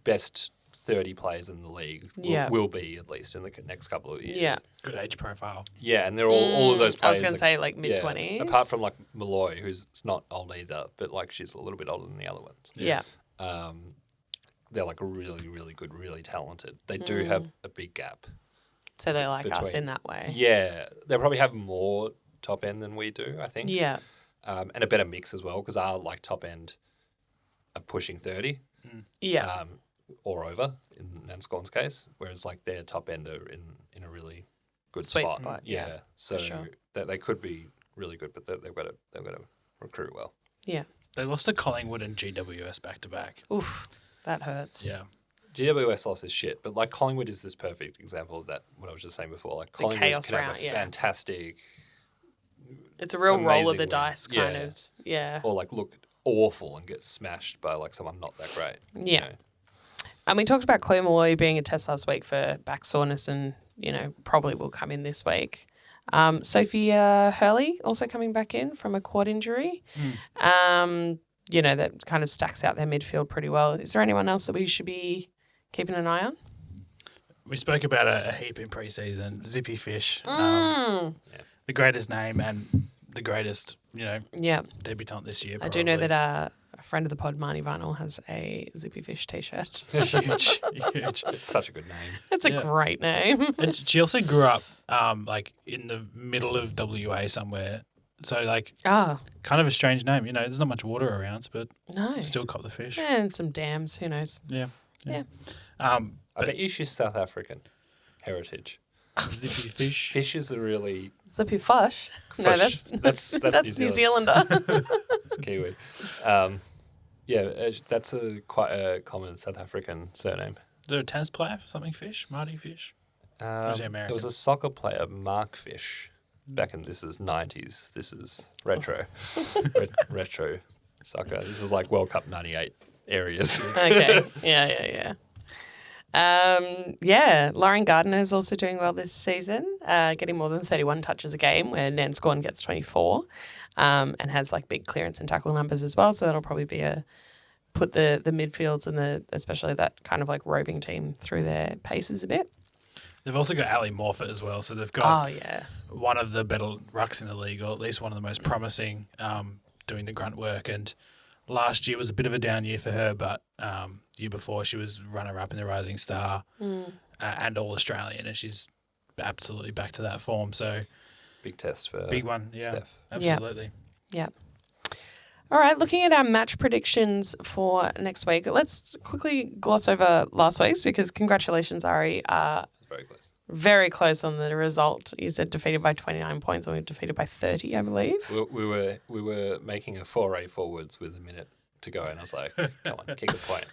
best 30 players in the league. Yeah. Will be at least in the next couple of years. Yeah. Good age profile. Yeah, and they're all of those I players. was going to say mid-20s. Yeah, apart from Molloy, who's not old either, but she's a little bit older than the other ones. Yeah. They're really, really good, really talented. They do have a big gap. So they like us between- in that way. Yeah, they probably have more top end than we do, I think. Yeah. And a better mix as well, because our top end are pushing 30. Yeah. or over in Nanscorn's case, whereas like their top end are in a really good Sweet spot, Yeah, yeah, so sure. that they could be really good, but they've got to recruit well. Yeah. They lost to Collingwood and GWS back to back. Oof, that hurts. Yeah. GWS loss is shit, but like Collingwood is this perfect example of that. What I was just saying before, like Collingwood chaos can have round, a yeah. fantastic, It's a real roll of amazing the win. dice kind Yeah. of. Yeah. or like look awful and get smashed by like someone not that great. you Yeah. know. And we talked about Chloe Molloy being a test last week for back soreness and, probably will come in this week. Sophia Hurley also coming back in from a quad injury. That kind of stacks out their midfield pretty well. Is there anyone else that we should be keeping an eye on? We spoke about a heap in pre-season. Zippy Fish, the greatest name and the greatest, Yeah. debutant this year. I do know that a friend of the pod, Marnie Vinyl, has a Zippy Fish t-shirt. huge. It's such a good name. That's a great name. And she also grew up like in the middle of WA somewhere. So like kind of a strange name. There's not much water around, but No. still caught the fish. And some dams, who knows? Yeah. Yeah. I bet you she's South African heritage. Zippy Fish. Fish is a really Zippy Fish. No, Fish. that's That's New New Zealander. it's Kiwi. That's quite a common South African surname. Is there a tennis player for something Fish? Marty Fish? Was he American? There was a soccer player, Mark Fish, back in this is 90s. This is retro, retro soccer. This is like World Cup '98 areas. Okay. Yeah. Lauren Gardner is also doing well this season, getting more than 31 touches a game, where Nanscorn gets 24, and has like big clearance and tackle numbers as well. So that'll probably be put the midfields and especially that kind of like roving team through their paces a bit. They've also got Ali Morfitt as well. So they've got yeah. one of the better rucks in the league, or at least one of the most promising, doing the grunt work. And last year was a bit of a down year for her, but year before she was runner-up in the Rising Star and All-Australian, and she's absolutely back to that form. So Big test for big one, yeah, Steph. absolutely. Yeah. All right, looking at our match predictions for next week, let's quickly gloss over last week's because congratulations, Ari. Very close. Very close on the result. You said defeated by 29 points and we were defeated by 30, I believe. We were making a foray forwards with a minute to go, and I was like, "Come on, kick a point.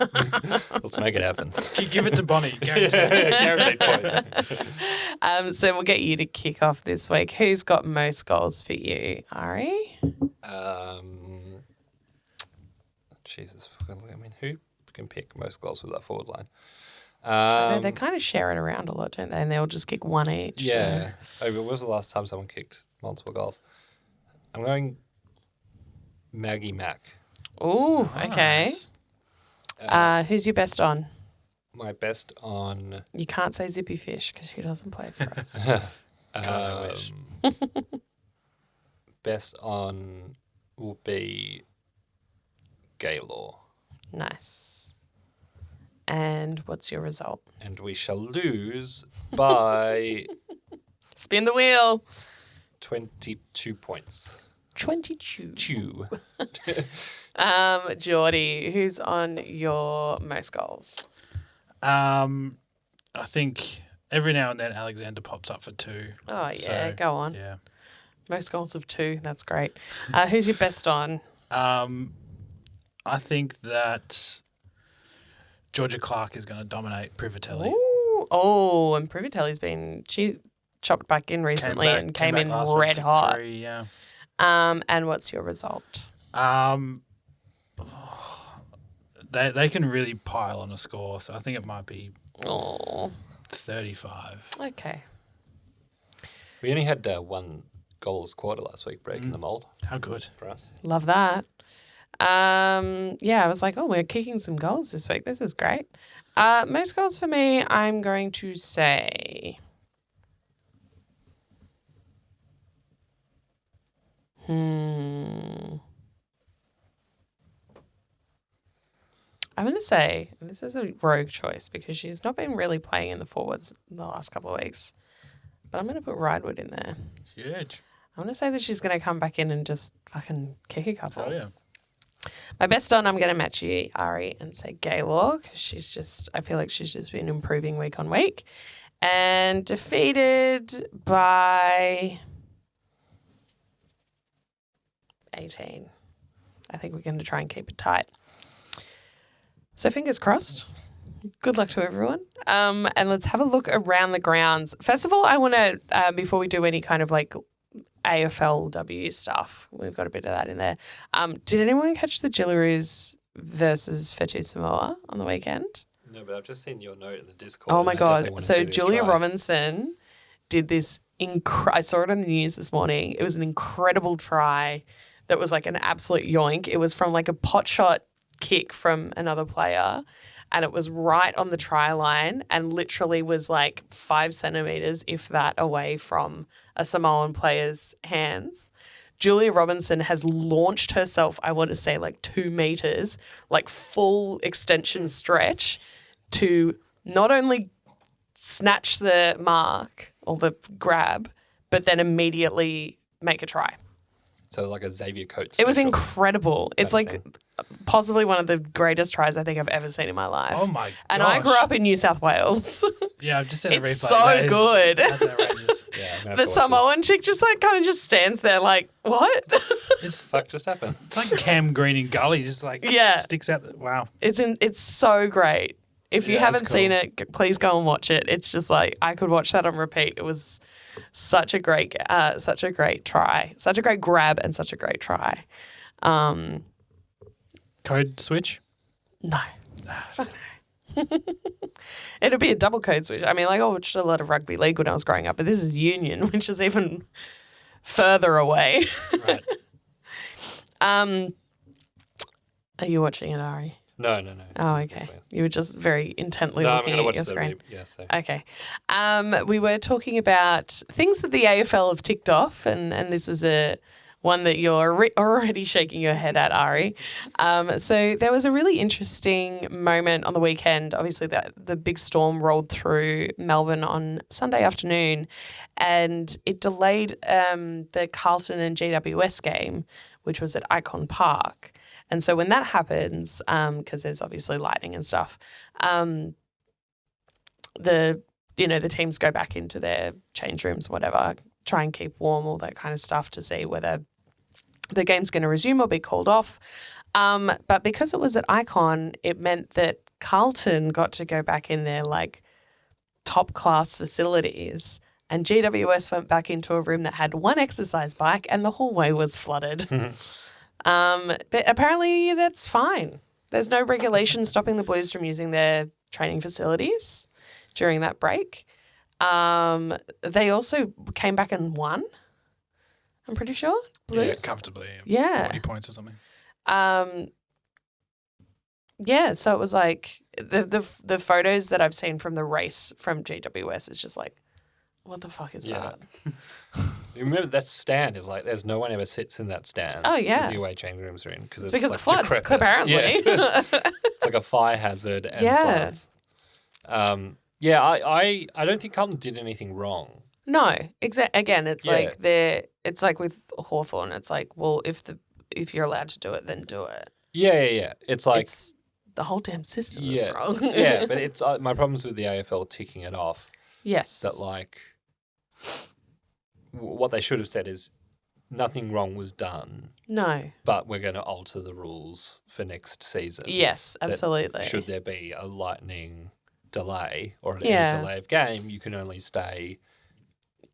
Let's make it happen." Give it to Bonnie. Guaranteed point. So we'll get you to kick off this week. Who's got most goals for you, Ari? Jesus, I mean, who can pick most goals with that forward line? I know they kind of share it around a lot, don't they? And they'll just kick one each. Yeah. When was the last time someone kicked multiple goals? I'm going Maggie Mack. Ooh, okay. Nice. Who's your best on? My best on... You can't say Zippy Fish because she doesn't play for us. I wish. Best on will be Gaylor. Nice. And what's your result? And we shall lose by Spin the wheel. 22 points. 22. Chew. Jordy, who's on your most goals? I think every now and then Alexander pops up for 2. Oh, yeah, So, go on. Yeah. Most goals of 2. That's great. Who's your best on? I think that Georgia Clark is going to dominate Privatelli. Ooh. Oh, and Privatelli's she chopped back in recently and came in last week, red kicked hot. 3, yeah. And what's your result? They can really pile on a score, so I think it might be Oh, 35. okay. We only had 1 goalless quarter last week, breaking the mould How good. for us. Love that. I was like, we're kicking some goals this week. This is great. Most goals for me, I'm going to say... I'm going to say, and this is a rogue choice because she's not been really playing in the forwards in the last couple of weeks, but I'm going to put Ridewood in there. Huge. I'm going to say that she's going to come back in and just fucking kick a couple. Oh, yeah. My best on, I'm going to match you, Ari, and say Gaylord. I feel like she's just been improving week on week. And defeated by 18. I think we're going to try and keep it tight. So fingers crossed. Good luck to everyone. And let's have a look around the grounds. First of all, I want to, before we do any kind of like AFLW stuff, we've got a bit of that in there. Did anyone catch the Jillaroos versus Fetu Samoa on the weekend? No, but I've just seen your note in the Discord. Oh my God. So Julia Robinson did this I saw it on the news this morning. It was an incredible try that was like an absolute yoink. It was from like a pot shot kick from another player, and it was right on the try line and literally was like 5 centimetres, if that, away from a Samoan player's hands. Julia Robinson has launched herself, I want to say like 2 metres, like full extension stretch to not only snatch the mark or the grab, but then immediately make a try. So like a Xavier Coates. It was incredible. It's like possibly one of the greatest tries I think I've ever seen in my life. Oh my gosh. And I grew up in New South Wales. Yeah, I've just seen a replay. It's so good. That's outrageous. Yeah, The Samoan chick just like kind of just stands there like, what? It's fuck just happened. It's like Cam Green in Gully, just like sticks out. Wow. It's so great. If you haven't seen it, please go and watch it. It's just like I could watch that on repeat. It was such a great try, such a great grab, and such a great try. Code switch? No. It'd be a double code switch. I mean, like I watched a lot of rugby league when I was growing up, but this is union, which is even further away. Right. Are you watching it, Ari? No. Oh, okay. You were just very intently No, I'm looking going to at watch your the screen. Yes. So. Okay. We were talking about things that the AFL have ticked off, and this is one that you're already shaking your head at, Ari. So there was a really interesting moment on the weekend. Obviously, the big storm rolled through Melbourne on Sunday afternoon, and it delayed the Carlton and GWS game, which was at Icon Park. And so when that happens, because there's obviously lightning and stuff, the teams go back into their change rooms, whatever, try and keep warm, all that kind of stuff to see whether the game's going to resume or be called off. But because it was at Icon, it meant that Carlton got to go back in their like top class facilities, and GWS went back into a room that had one exercise bike, and the hallway was flooded. But apparently that's fine. There's no regulation stopping the Blues from using their training facilities during that break. They also came back and won, I'm pretty sure. Blues. Yeah, comfortably. Yeah. 40 points or something. Yeah, so it was like the photos that I've seen from the race from GWS is just like, what the fuck is that? You remember that stand is like there's no one ever sits in that stand. Oh, yeah. The away change rooms are in because it's because like of floods, decrepit. apparently. Yeah. It's like a fire hazard and floods. I don't think Carlton did anything wrong. No, again, it's like it's like with Hawthorn. It's like, well, if you're allowed to do it, then do it. Yeah. It's like the whole damn system that's wrong. Yeah, but it's my problems with the AFL ticking it off. Yes. That like what they should have said is nothing wrong was done. No. But we're going to alter the rules for next season. Yes, absolutely. Should there be a lightning delay or any delay of game, you can only stay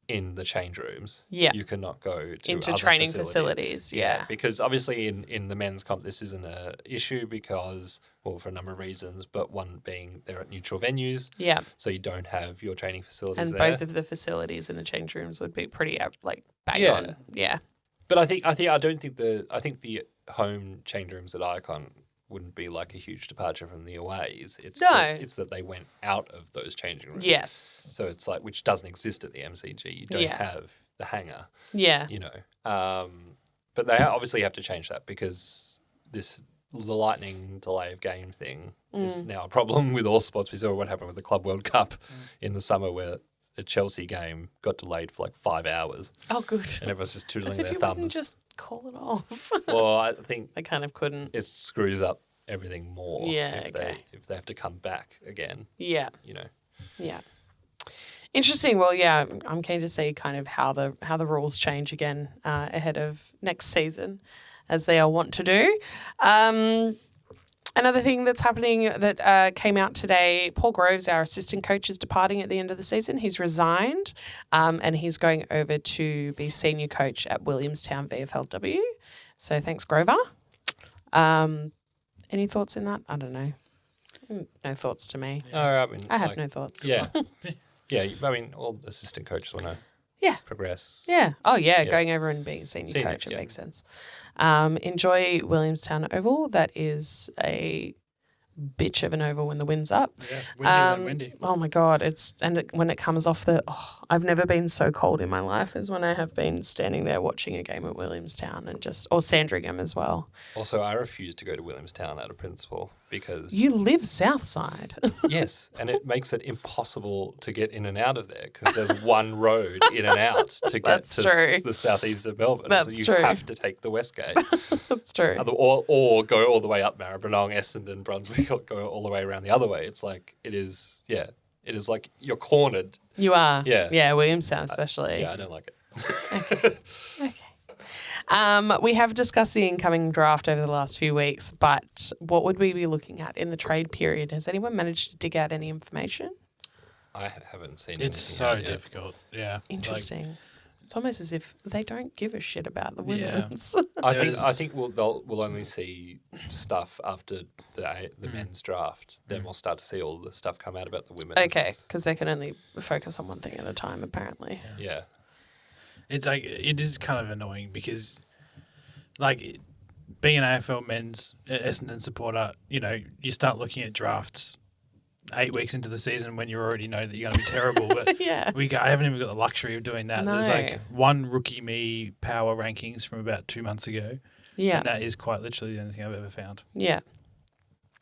in the change rooms. Yeah. You cannot go to into other training facilities. Yeah. Because obviously in the men's comp this isn't an issue because, well, for a number of reasons, but one being they're at neutral venues. Yeah. So you don't have your training facilities and there. both of the facilities in the change rooms would be pretty bang on. Yeah. But I think the home change rooms at Icon wouldn't be like a huge departure from the aways. It's that they went out of those changing rooms. Yes. So it's like, which doesn't exist at the MCG. You don't have the hangar. Yeah. You know. But they obviously have to change that because this the lightning delay of game thing is now a problem with all sports. We saw what happened with the Club World Cup in the summer where a Chelsea game got delayed for like 5 hours. Oh, good. And everyone's just twiddling As if their you thumbs. wouldn't just call it off. Well, I think They kind of couldn't. it screws up everything more Yeah, if okay. they have to come back again, Yeah. you know. Yeah. Interesting. Well, yeah, I'm keen to see kind of how the rules change again ahead of next season, as they are wont to do. Another thing that's happening that came out today, Paul Groves, our assistant coach, is departing at the end of the season. He's resigned and he's going over to be senior coach at Williamstown VFLW. So thanks, Grover. Any thoughts in that? I don't know. No thoughts to me. No, I mean, I have no thoughts. Yeah. Yeah, I mean, all assistant coaches want to progress. Yeah. Oh, yeah. Going over and being a senior coach. It makes sense. Enjoy Williamstown Oval. That is a bitch of an oval when the wind's up. Yeah, windy than windy. Oh, my God. When it comes off I've never been so cold in my life as when I have been standing there watching a game at Williamstown or Sandringham as well. Also, I refuse to go to Williamstown out of principle because... You live south side. Yes, and it makes it impossible to get in and out of there because there's one road in and out to get to the southeast of Melbourne. That's so you true. have to take the West Gate. That's true. Or go all the way up Maribyrnong, Essendon, Brunswick, or go all the way around the other way. It's like, it is like you're cornered. You are. Yeah. Yeah, Williamstown especially. Yeah, I don't like it. Okay. We have discussed the incoming draft over the last few weeks, but what would we be looking at in the trade period? Has anyone managed to dig out any information? I haven't seen It's so difficult. Yeah. Interesting. It's almost as if they don't give a shit about the women's. I think we'll only see stuff after the men's draft. Then we'll start to see all the stuff come out about the women's. Okay, because they can only focus on one thing at a time, apparently. Yeah. It's like, it is kind of annoying because, like, being an AFL men's Essendon supporter, you know, you start looking at drafts 8 weeks into the season when you already know that you're going to be terrible. But Yeah. I haven't even got the luxury of doing that. No. There's like one rookie me power rankings from about 2 months ago. Yeah. And that is quite literally the only thing I've ever found. Yeah.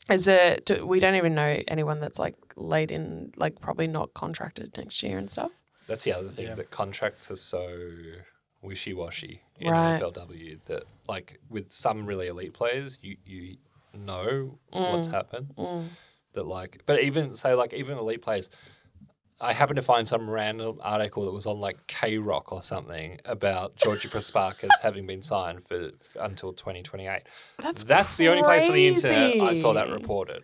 We don't even know anyone that's like late in, like probably not contracted next year and stuff. That's the other thing, that contracts are so wishy-washy in Right. AFLW that, like, with some really elite players, you know what's happened. That, like, but even elite players, I happened to find some random article that was on, like, K-Rock or something about Georgie Prasparkas having been signed for until 2028. That's the only place on the internet I saw that reported.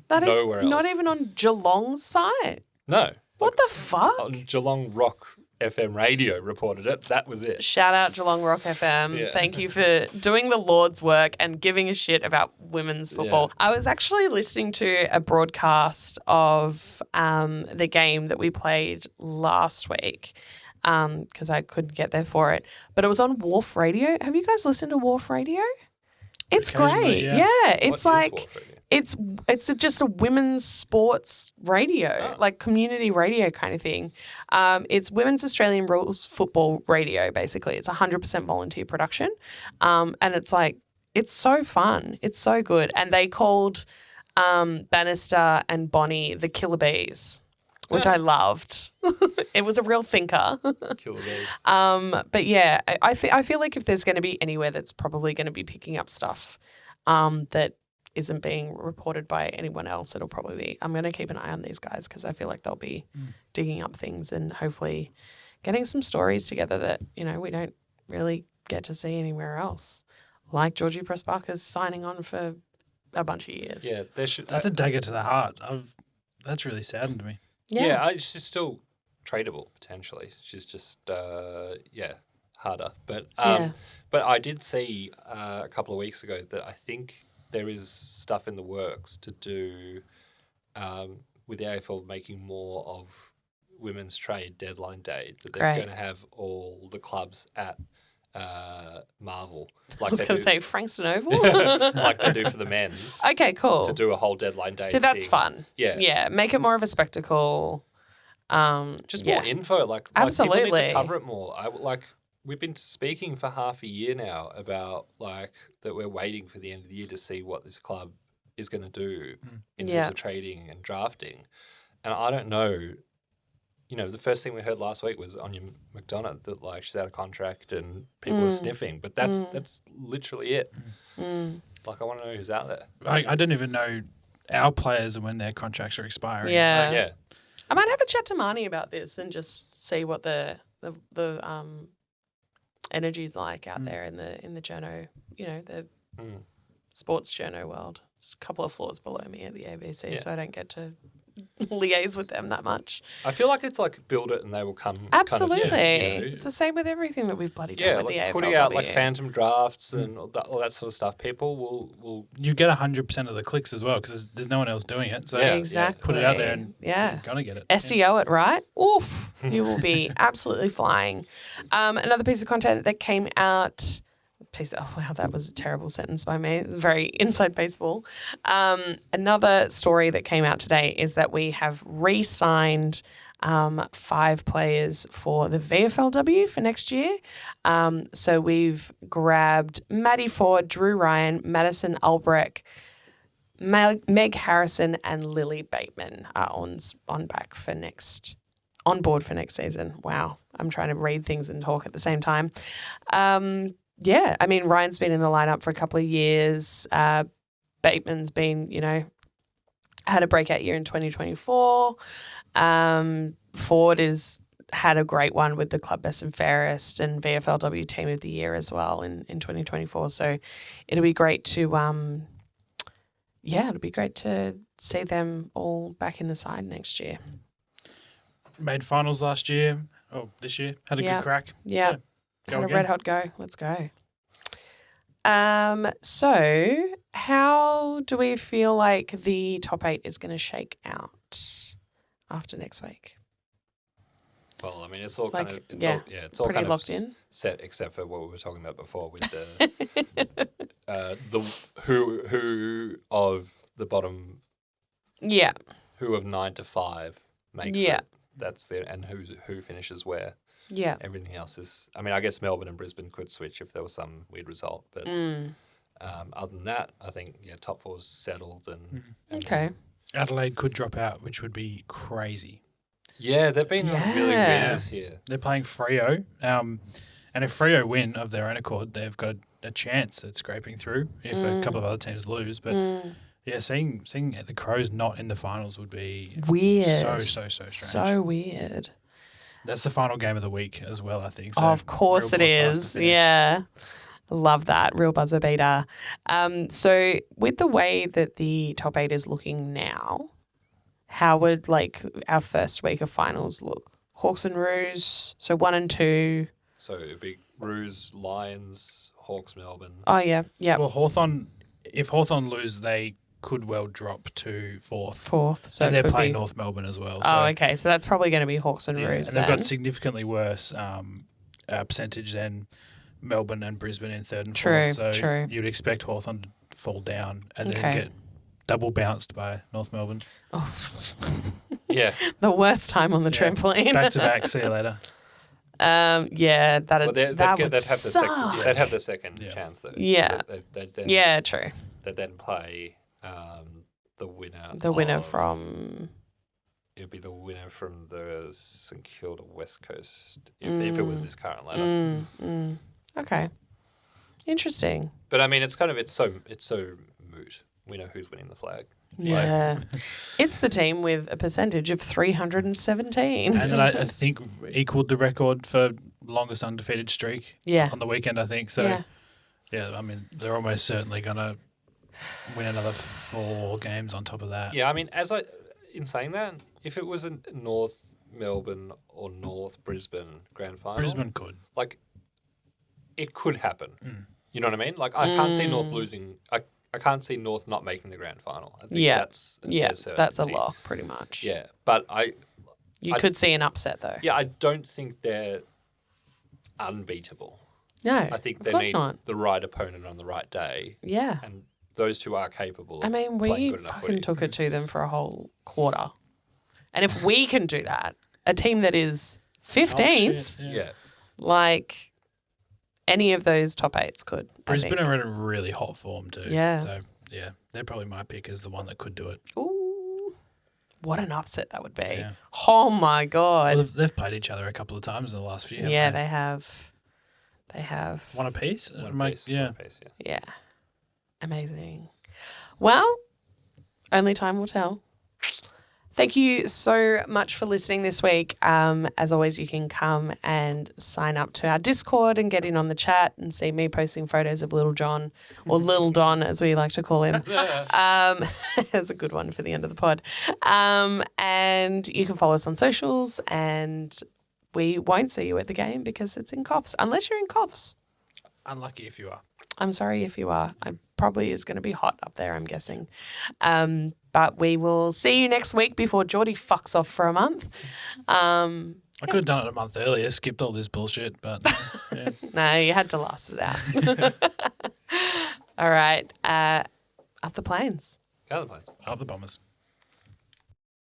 That is Nowhere not else. even on Geelong's site. No. What the fuck? On Geelong Rock FM radio reported it. That was it. Shout out Geelong Rock FM. Yeah. Thank you for doing the Lord's work and giving a shit about women's football. Yeah. I was actually listening to a broadcast of the game that we played last week because I couldn't get there for it. But it was on Wharf Radio. Have you guys listened to Wharf Radio? It's Occasionally, great. yeah. It's What is like... Wharf Radio? It's just a women's sports radio, like community radio kind of thing. It's Women's Australian Rules Football Radio, basically. It's 100% volunteer production. And it's like, it's so fun. It's so good. And they called Bannister and Bonnie the Killer Bees, which I loved. It was a real thinker. Killer Bees. But yeah, I feel like if there's going to be anywhere that's probably going to be picking up stuff that isn't being reported by anyone else, it'll probably be. I'm going to keep an eye on these guys because I feel like they'll be digging up things and hopefully getting some stories together that, you know, we don't really get to see anywhere else. Like Georgie Prasparkas signing on for a bunch of years. Yeah, there should. That's a dagger to the heart. That's really saddened me. Yeah, she's still tradable potentially. She's just harder. But but I did see a couple of weeks ago that I think there is stuff in the works to do with the AFL making more of women's trade deadline day. That they're going to have all the clubs at Marvel. Like I was going to say Frankston Oval. like they do for the men's. Okay, cool. To do a whole deadline day. So that's thing. fun. Yeah. Yeah, make it more of a spectacle. Just more info. Like Absolutely. people need to cover it more. we've been speaking for half a year now about like that we're waiting for the end of the year to see what this club is going to do in terms of trading and drafting. And I don't know, you know, the first thing we heard last week was Anya McDonough that like she's out of contract and people are sniffing, but that's literally it. Like I want to know who's out there. I don't even know our players and when their contracts are expiring. Yeah. Like, Yeah. I might have a chat to Marnie about this and just see what the energy's like out there in the journo, you know, the sports journo world. It's a couple of floors below me at the ABC, so I don't get to liaise with them that much. I feel like it's like build it and they will come. Absolutely. Kind of, you know, it's the same with everything that we've bloody done with like the AFLW. putting out like phantom drafts and all that sort of stuff. People will you get 100% of the clicks as well because there's no one else doing it. So Exactly. put it out there and you're going to get it. SEO it, right? Oof. You will be absolutely flying. Another piece of content that came out... Oh, wow, that was a terrible sentence by me. Very inside baseball. Another story that came out today is that we have re-signed 5 players for the VFLW for next year. So we've grabbed Maddie Ford, Drew Ryan, Madison Albrecht, Meg Harrison and Lily Bateman are on board for next season. Wow, I'm trying to read things and talk at the same time. Yeah, I mean, Ryan's been in the lineup for a couple of years. Bateman's been, you know, had a breakout year in 2024. Ford has had a great one with the Club Best and Fairest and VFLW Team of the Year as well in 2024. So it'll be great to, it'll be great to see them all back in the side next year. Made finals last year. Oh, this year. Had a good crack. Yeah. Had a red hot go. Let's go. So how do we feel like the top 8 is going to shake out after next week? Well, I mean, it's all Like, kind of it's all pretty kind locked of in. set except for what we were talking about before with the who of the bottom Yeah. who of 9 to 5 makes it. That's and who finishes where. Yeah. Everything else is. I mean, I guess Melbourne and Brisbane could switch if there was some weird result, but other than that, I think top 4's settled and Okay. Adelaide could drop out, which would be crazy. Yeah, they've been really weird this year. They're playing Freo, and if Freo win of their own accord, they've got a chance at scraping through if a couple of other teams lose. But seeing the Crows not in the finals would be weird. So strange. So weird. That's the final game of the week as well, I think. So of course it is. Yeah. Love that. Real buzzer beater. So with the way that the top 8 is looking now, how would like our first week of finals look? Hawks and Roos, so 1 and 2. So it'd be Roos, Lions, Hawks, Melbourne. Oh, yeah. Yeah. Well, Hawthorn, if Hawthorn lose, they could well drop to 4th. So and they're playing North Melbourne as well. So, okay. So that's probably going to be Hawks and Roos and they've got significantly worse percentage than Melbourne and Brisbane in 3rd and 4th. So you'd expect Hawthorn to fall down and then get double bounced by North Melbourne. Oh. Yeah. The worst time on the trampoline. Back to back. See you later. They'd have the second chance though. Yeah. So true. They then play the winner. The winner from. It would be the winner from the St Kilda West Coast if it was this current lineup. Okay. Interesting. But I mean, it's so moot. We know who's winning the flag. Yeah. It's the team with a percentage of 317. And then I think equaled the record for longest undefeated streak on the weekend, I think. So, I mean, they're almost certainly going to win another 4 games on top of that. Yeah, I mean, in saying that, if it was a North Melbourne or North Brisbane grand final. Brisbane could. Like, it could happen. You know what I mean? Like, I can't see North losing. I can't see North not making the grand final. I think that's a lock, pretty much. Yeah, but You could see an upset, though. Yeah, I don't think they're unbeatable. No, I think they need the right opponent on the right day. Yeah. And those two are capable of playing good enough footy. Took it to them for a whole quarter. And if we can do that, a team that is 15th, yeah. like, any of those top 8s could. Brisbane are in a really hot form too. Yeah. So, yeah, they're probably my pick as the one that could do it. Ooh, what an upset that would be. Yeah. Oh, my God. Well, they've played each other a couple of times in the last few. haven't Yeah, they? they have. They have. One apiece? One piece, Yeah. one piece, yeah. Yeah. Amazing. Well, only time will tell. Thank you so much for listening this week. As always, you can come and sign up to our Discord and get in on the chat and see me posting photos of Little John, or Little Don as we like to call him. That's a good one for the end of the pod. And you can follow us on socials, and we won't see you at the game because it's in Coffs, unless you're in Coffs. Unlucky if you are. I'm sorry if you are. It probably is going to be hot up there, I'm guessing. But we will see you next week before Jordy fucks off for a month. I could have done it a month earlier, skipped all this bullshit, but yeah. No, you had to last it out. All right. Up the plains. Go the Plains. Up the Bombers.